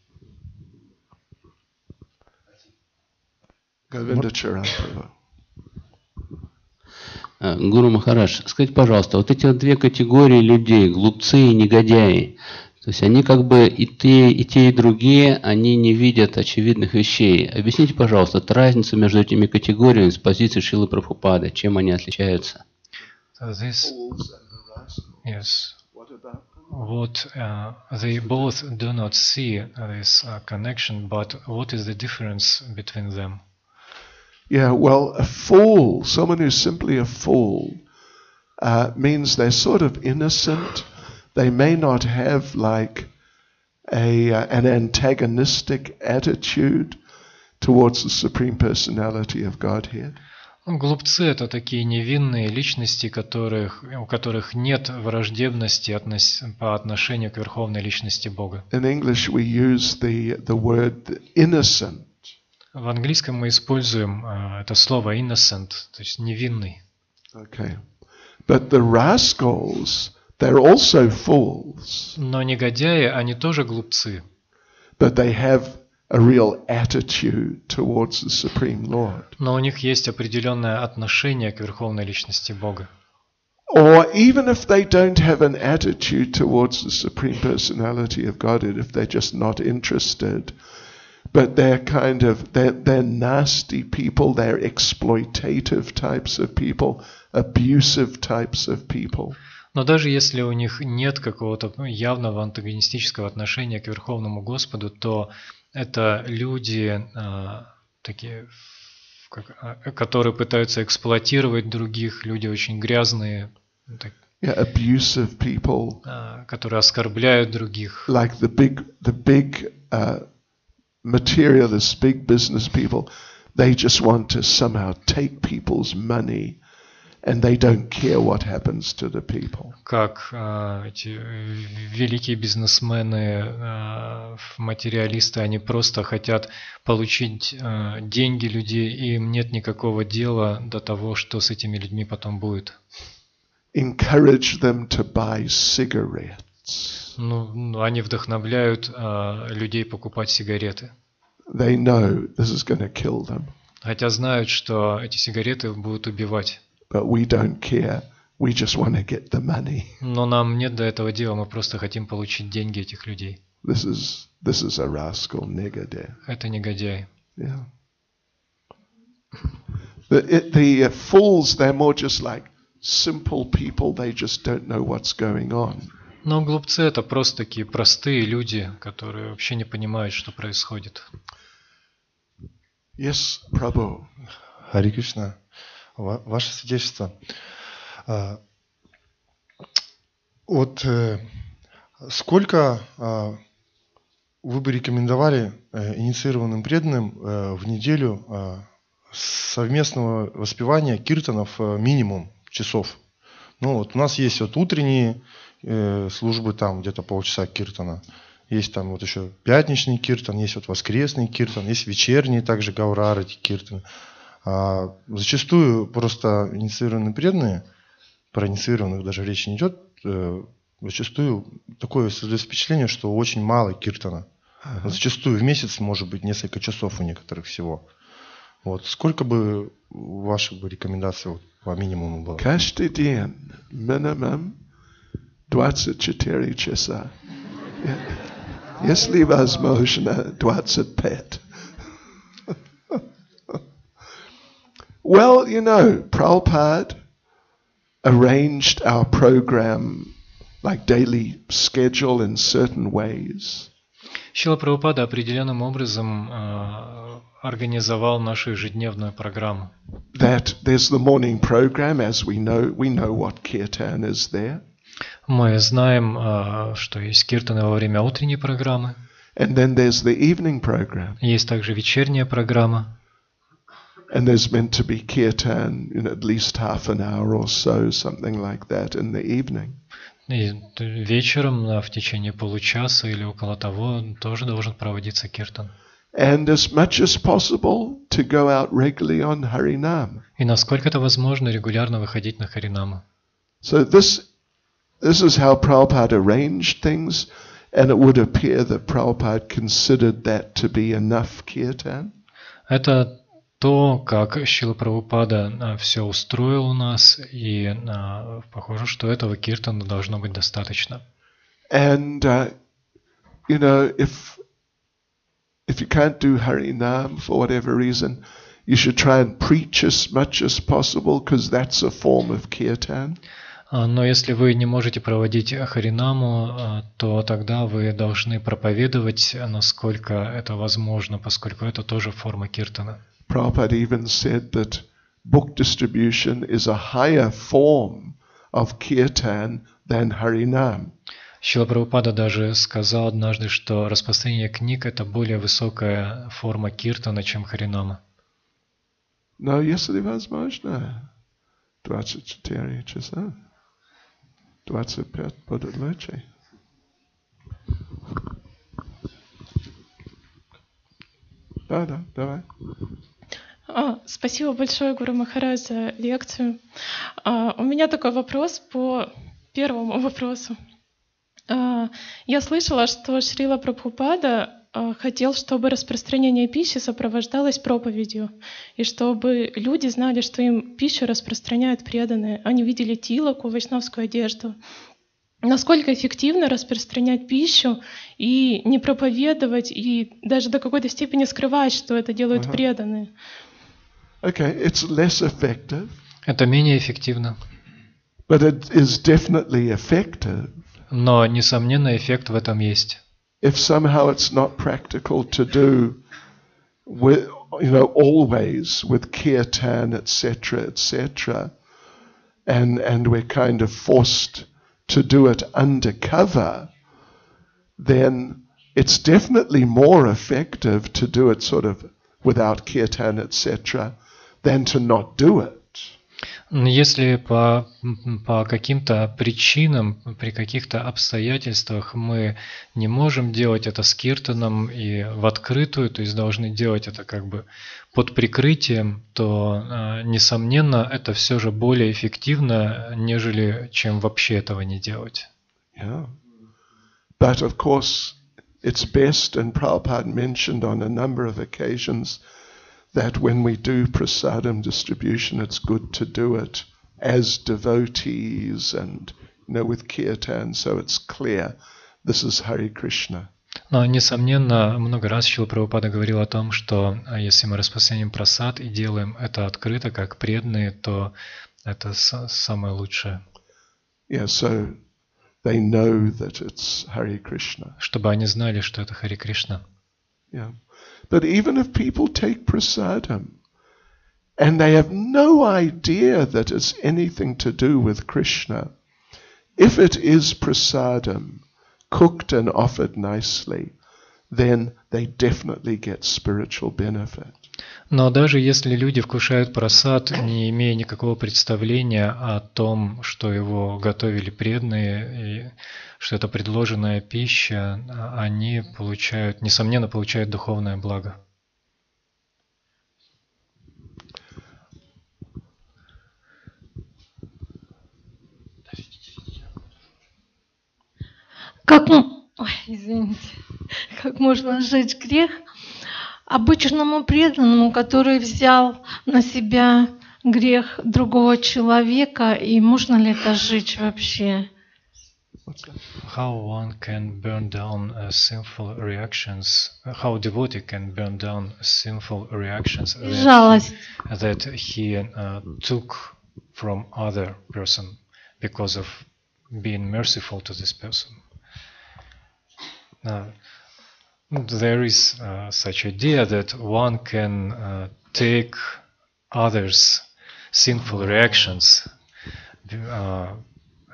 Speaker 7: Гуру Махарадж, скажите, пожалуйста, вот эти две категории людей, глупцы и негодяи, то есть они как бы и те, и другие, они не видят очевидных вещей. Объясните, пожалуйста, разницу между этими категориями с позиции Шрилы Прабхупады, чем они отличаются?
Speaker 3: Yes. What they both do not see this connection, but what is the difference between them?
Speaker 1: Yeah, well, a fool, someone who's simply a fool, means they're sort of innocent. They may not have like an antagonistic attitude towards the Supreme Personality of Godhead.
Speaker 3: Глупцы – это такие невинные личности, у которых нет враждебности по отношению к Верховной Личности Бога.
Speaker 1: In English we use the word innocent.
Speaker 3: В английском мы используем это слово innocent, то есть невинный.
Speaker 1: Okay. But the rascals, they're also fools.
Speaker 3: Но негодяи, они тоже глупцы.
Speaker 1: But they have a real attitude towards the Supreme Lord.
Speaker 3: Но у них есть определенное отношение к Верховной Личности Бога.
Speaker 1: Or even if they don't have an attitude towards the Supreme Personality of Godhead, if they're just not interested, but they're they're nasty people, they're exploitative types of people, abusive types of people.
Speaker 3: Но даже если у них нет какого-то явного антагонистического отношения к Верховному Господу, то это люди, такие, которые пытаются эксплуатировать других, люди очень грязные,
Speaker 1: abusive people,
Speaker 3: которые оскорбляют других.
Speaker 1: Like the big materialists, big business people, they just want to somehow take people's money and they don't care what happens to the people.
Speaker 3: Как эти великие бизнесмены, материалисты, они просто хотят получить деньги людей, и им нет никакого дела до того, что с этими людьми потом будет.
Speaker 1: Encourage them to buy cigarettes.
Speaker 3: Они вдохновляют людей покупать сигареты.
Speaker 1: They know this is going to kill them.
Speaker 3: Хотя знают, что эти сигареты будут убивать.
Speaker 1: But we don't care. We just want to get the money.
Speaker 3: Но нам нет до этого дела, мы просто хотим получить деньги этих людей.
Speaker 1: This is a rascal nigger.
Speaker 3: Это негодяй.
Speaker 1: Yeah. The fools, they're more just like simple people. They just don't know what's going on.
Speaker 3: Но глупцы — это просто такие простые люди, которые вообще не понимают, что происходит.
Speaker 1: Yes, Prabhu.
Speaker 8: Хари Кришна, ваше свидетельство. Вот сколько вы бы рекомендовали инициированным преданным в неделю совместного воспевания киртанов минимум часов? Ну вот у нас есть вот утренние службы, там где-то полчаса киртана. Есть там вот еще пятничный киртан, есть вот воскресный киртан, есть вечерние также гаурарати киртаны. Зачастую просто инициированные преданные, про инициированных даже речи не идет, зачастую такое создается впечатление, что очень мало киртана. Зачастую в месяц может быть несколько часов у некоторых всего. Вот сколько бы ваших бы рекомендаций вот, по минимуму было?
Speaker 1: Каждый день минимум 24 часа. Если возможно, 25. Well, you know, Prabhupada arranged our program, like daily schedule, in certain ways.
Speaker 3: Шрила Прабхупада определенным образом организовал нашу ежедневную программу.
Speaker 1: That there's the morning program, as we know what kirtan is there.
Speaker 3: Мы знаем, что есть киртаны во время утренней программы.
Speaker 1: And then there's the evening program.
Speaker 3: Есть также вечерняя программа.
Speaker 1: And there's meant to be kirtan, at least half an hour or so, something like that, in the evening.
Speaker 3: И вечером, в течение получаса или около того, тоже должен проводиться киртан.
Speaker 1: And as much as possible to go out regularly on Harinam.
Speaker 3: И насколько это возможно, регулярно выходить на Харинаму.
Speaker 1: So this is how Prabhupada arranged things, and it would appear that Prabhupada considered that to be enough kirtan.
Speaker 3: Это то, как Шрила Прабхупада все устроил у нас, и похоже, что этого киртана должно быть достаточно.
Speaker 1: And if you can't do Harinam for whatever reason, you should try and preach as much as possible, because that's a form of kirtan.
Speaker 3: Но если вы не можете проводить Харинаму, то тогда вы должны проповедовать, насколько это возможно, поскольку это тоже форма киртана.
Speaker 1: Prabhupada even said that book distribution is a higher form of kirtan than Harinam.
Speaker 3: Шрила Прабхупада даже сказал однажды, что распространение книг — это более высокая форма киртана, чем Харинама.
Speaker 1: Но если возможно, 24 часа, 25 будет лучше. Да, давай.
Speaker 9: Спасибо большое, Гуру Махарадж, за лекцию. У меня такой вопрос по первому вопросу. Я слышала, что Шрила Прабхупада хотел, чтобы распространение пищи сопровождалось проповедью, и чтобы люди знали, что им пищу распространяют преданные. Они видели тилаку, вайшнавскую одежду. Насколько эффективно распространять пищу и не проповедовать, и даже до какой-то степени скрывать, что это делают преданные?
Speaker 1: Okay, it's less effective.
Speaker 3: Это менее эффективно.
Speaker 1: But it is definitely effective.
Speaker 3: Но, несомненно, эффект в этом есть.
Speaker 1: If somehow it's not practical to do with, always with kirtan, etc., and we're kind of forced to do it undercover, then it's definitely more effective to do it sort of without kirtan, etc., than to not do it.
Speaker 3: Если по каким-то причинам, при каких-то обстоятельствах мы не можем делать это с киртаном и в открытую, то есть должны делать это как бы под прикрытием, то, несомненно, это все же более эффективно, нежели чем вообще этого не делать.
Speaker 1: Yeah. But of course, it's best, and Prabhupada mentioned on a number of occasions, that when we do prasadam distribution, it's good to do it as devotees and, with kirtan, so it's clear this is Hare Krishna.
Speaker 3: Но, несомненно, много раз Шрила Прабхупада говорил о том, что если мы распространяем прасад и делаем это открыто, как преданные, то это самое лучшее.
Speaker 1: Yeah, so they know that it's Hare Krishna.
Speaker 3: Чтобы они знали, что это Харе Кришна.
Speaker 1: Yeah. But even if people take prasadam and they have no idea that it's anything to do with Krishna, if it is prasadam, cooked and offered nicely, then they definitely get spiritual benefit.
Speaker 3: Но даже если люди вкушают прасад, не имея никакого представления о том, что его готовили преданные, и что это предложенная пища, они получают, несомненно, получают духовное благо.
Speaker 10: Как можно сжечь грех обычному преданному, который взял на себя грех другого человека, и можно ли это сжечь вообще?
Speaker 3: How one can burn down sinful reactions? How devotee can burn down sinful reactions that he took from other person because of being merciful to this person? There is such idea that one can take others' sinful reactions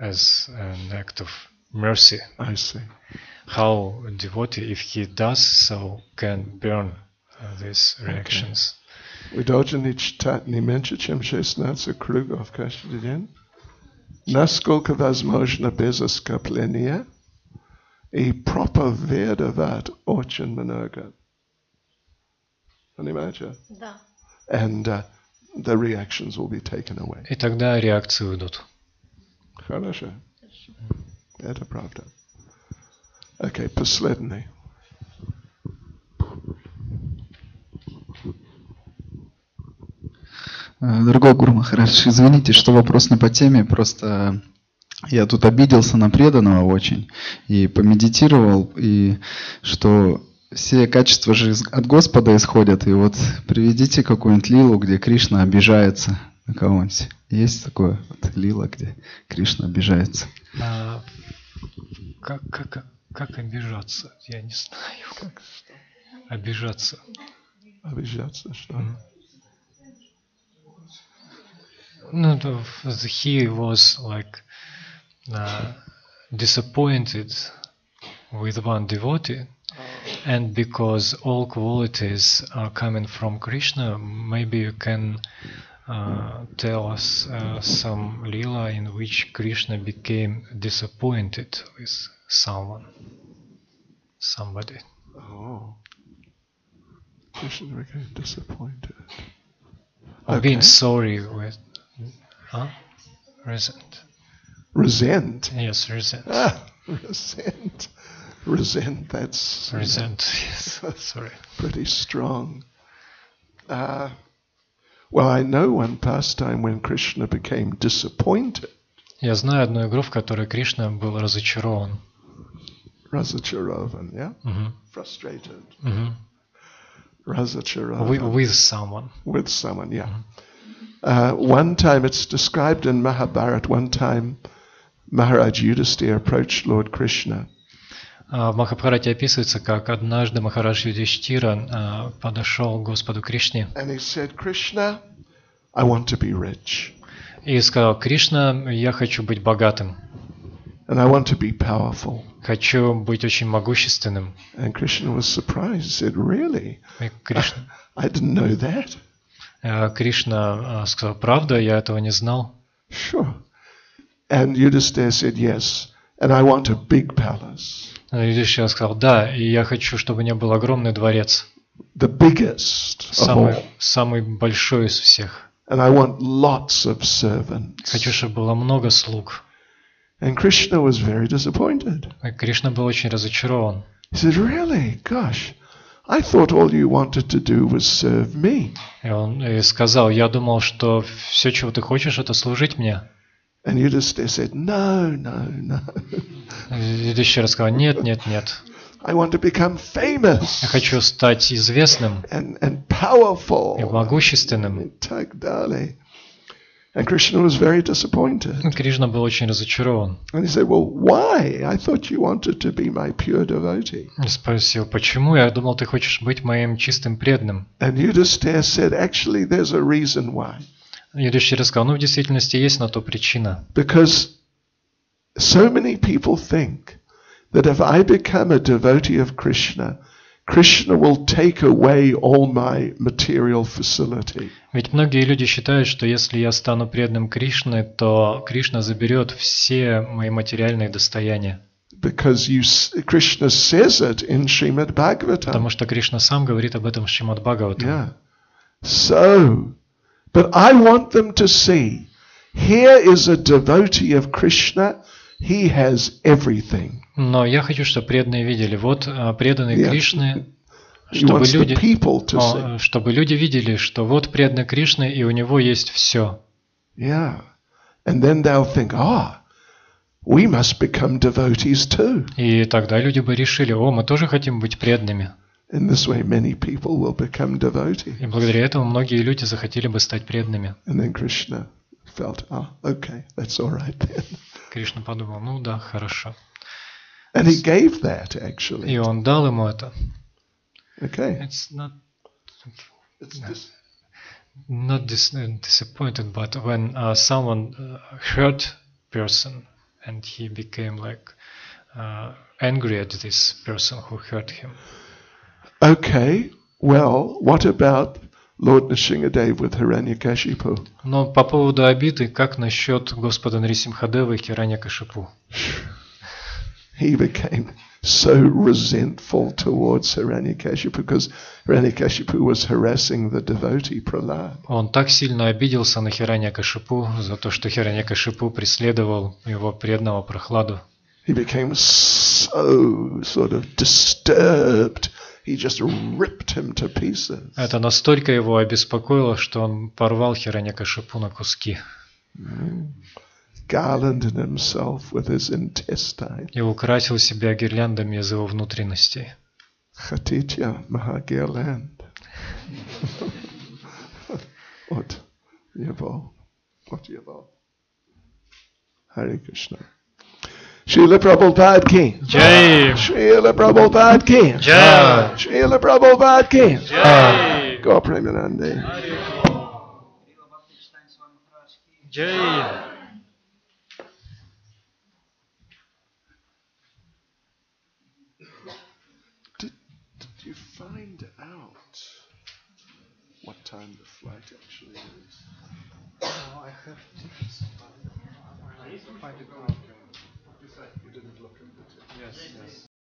Speaker 3: as an act of mercy.
Speaker 1: I see.
Speaker 3: How a devotee, if he does so, can burn these reactions.
Speaker 1: Вы должны читать не меньше, чем 16 кругов каждый день, насколько возможно без оскорбления, и проповедовать очень много. Понимаете?
Speaker 10: Да.
Speaker 1: And the reactions will be taken away.
Speaker 3: И тогда реакции уйдут.
Speaker 1: Хорошо. Это правда. Окей, последний.
Speaker 11: Дорогой Гуру Махарадж, извините, что вопрос не по теме, просто я тут обиделся на преданного очень и помедитировал, и что все качества же от Господа исходят, и вот приведите какую-нибудь лилу, где Кришна обижается на кого-нибудь. Есть такое вот лила, где Кришна обижается?
Speaker 3: Как обижаться? Я не знаю. Как обижаться?
Speaker 1: Обижаться что?
Speaker 3: No, he was like disappointed with one devotee, and because all qualities are coming from Krishna, maybe you can tell us some lila in which Krishna became disappointed with somebody.
Speaker 1: Oh, Krishna became disappointed.
Speaker 3: Or being sorry with, resent.
Speaker 1: Resent?
Speaker 3: Yes, resent.
Speaker 1: Resent. Resent, that's...
Speaker 3: Resent, yes, sorry.
Speaker 1: Pretty strong. Well, I know one pastime when Krishna became disappointed.
Speaker 3: Я знаю одну игру, в которой Кришна был разочарован.
Speaker 1: Разочарован, yeah? Frustrated. Разочарован.
Speaker 3: With someone.
Speaker 1: With someone, yeah. One time, it's described in Mahabharata, one time Maharaj Yudhisthira approached Lord Krishna.
Speaker 3: В Махабхарате описывается, как однажды Махарадж Юдхиштира подошел к Господу Кришне
Speaker 1: And he said, Krishna, I want to be rich.
Speaker 3: И сказал: Кришна, я хочу быть богатым.
Speaker 1: And I want to be powerful.
Speaker 3: Хочу быть очень могущественным.
Speaker 1: And Krishna was surprised. He said, really?
Speaker 3: И Кришна,
Speaker 1: I didn't know that.
Speaker 3: Кришна сказал: правда, я этого не знал.
Speaker 1: Sure. And Yudhisthira said, yes, and I want a big palace.
Speaker 3: Юдхишthира сказал: да, и я хочу, чтобы у меня был огромный дворец.
Speaker 1: The biggest of all.
Speaker 3: Самый большой из всех.
Speaker 1: And I want lots of servants.
Speaker 3: Хочу, чтобы было много слуг.
Speaker 1: And Krishna was very disappointed.
Speaker 3: И Кришна был очень разочарован.
Speaker 1: He said, really? Gosh, I thought all you wanted to do was serve me.
Speaker 3: И он сказал: я думал, что все, чего ты хочешь, это служить мне.
Speaker 1: And Yudhisthira said, no, no, no.
Speaker 3: Юдхишthира сказал: нет, нет, нет.
Speaker 1: I want to become famous.
Speaker 3: Я хочу стать известным
Speaker 1: and powerful.
Speaker 3: И могущественным.
Speaker 1: И так далее. And Krishna was very disappointed.
Speaker 3: Кришна был очень разочарован.
Speaker 1: And he said, well, why? I thought you wanted to be my pure devotee.
Speaker 3: И спросил: почему? Я думал, ты хочешь быть моим чистым преданным.
Speaker 1: And Yudhisthira said, actually, there's a reason why.
Speaker 3: Юдхишthира сказал: ну, в действительности есть на то причина.
Speaker 1: Because so many people think that if I become a devotee of Krishna, Krishna will take away all my material facility.
Speaker 3: Ведь многие люди считают, что если я стану преданным Кришны, то Кришна заберет все мои материальные достояния.
Speaker 1: Because Krishna says it in Srimad Bhagavatam.
Speaker 3: Потому что Кришна сам говорит об этом в Шримад Бхагаватам.
Speaker 1: Yeah. So, but I want them to see, here is a devotee of Krishna, he has everything.
Speaker 3: Но я хочу, чтобы преданные видели, вот преданные Кришны,
Speaker 1: He wants the people to see.
Speaker 3: чтобы люди видели, что вот преданный Кришны, и у него есть все.
Speaker 1: Yeah. And then they'll think, we must become devotees too.
Speaker 3: И тогда люди бы решили: о, мы тоже хотим быть преданными.
Speaker 1: In this way, many people will become devotees.
Speaker 3: И благодаря этому многие люди захотели бы стать преданными.
Speaker 1: And then Krishna felt, okay, that's all right then.
Speaker 3: Кришна подумал: ну да, хорошо.
Speaker 1: And he gave that actually.
Speaker 3: И он дал ему это.
Speaker 1: Okay.
Speaker 3: It's not disappointed, but when someone hurt person and he became like angry at this person who hurt him.
Speaker 1: Okay, well, what about Lord Nrsimhadev with Hiranyakashipu?
Speaker 3: Но по поводу обиды, как насчет Господа Нрисимхадева и Хираньякашипу?
Speaker 1: He became so resentful towards Hiranyakashipu because Hiranyakashipu was harassing the devotee Prahlad.
Speaker 3: Он так сильно обиделся на Хираньякашипу за то, что Хираньякашипу преследовал его преданного Прахладу.
Speaker 1: He became so sort of disturbed. He just ripped him to pieces.
Speaker 3: Это настолько его обеспокоило, что он порвал Хираньякашипу на куски.
Speaker 1: Garlanded himself with his intestine.
Speaker 3: И украсил себя гирляндами из его внутренностей.
Speaker 1: Khatitya Mahagirland. What Yavo? Hare Krishna. Srila Prabhupada ki.
Speaker 3: Jai.
Speaker 1: Srila Prabhupada ki.
Speaker 3: Jai.
Speaker 1: Srila Prabhupada ki.
Speaker 3: Jai.
Speaker 1: Go Premanande.
Speaker 3: Jai.
Speaker 1: Did you find out what time the flight actually is?
Speaker 8: Oh, I have tickets. I need to find it out.
Speaker 1: You didn't look at the ticket.
Speaker 8: Yes, yes.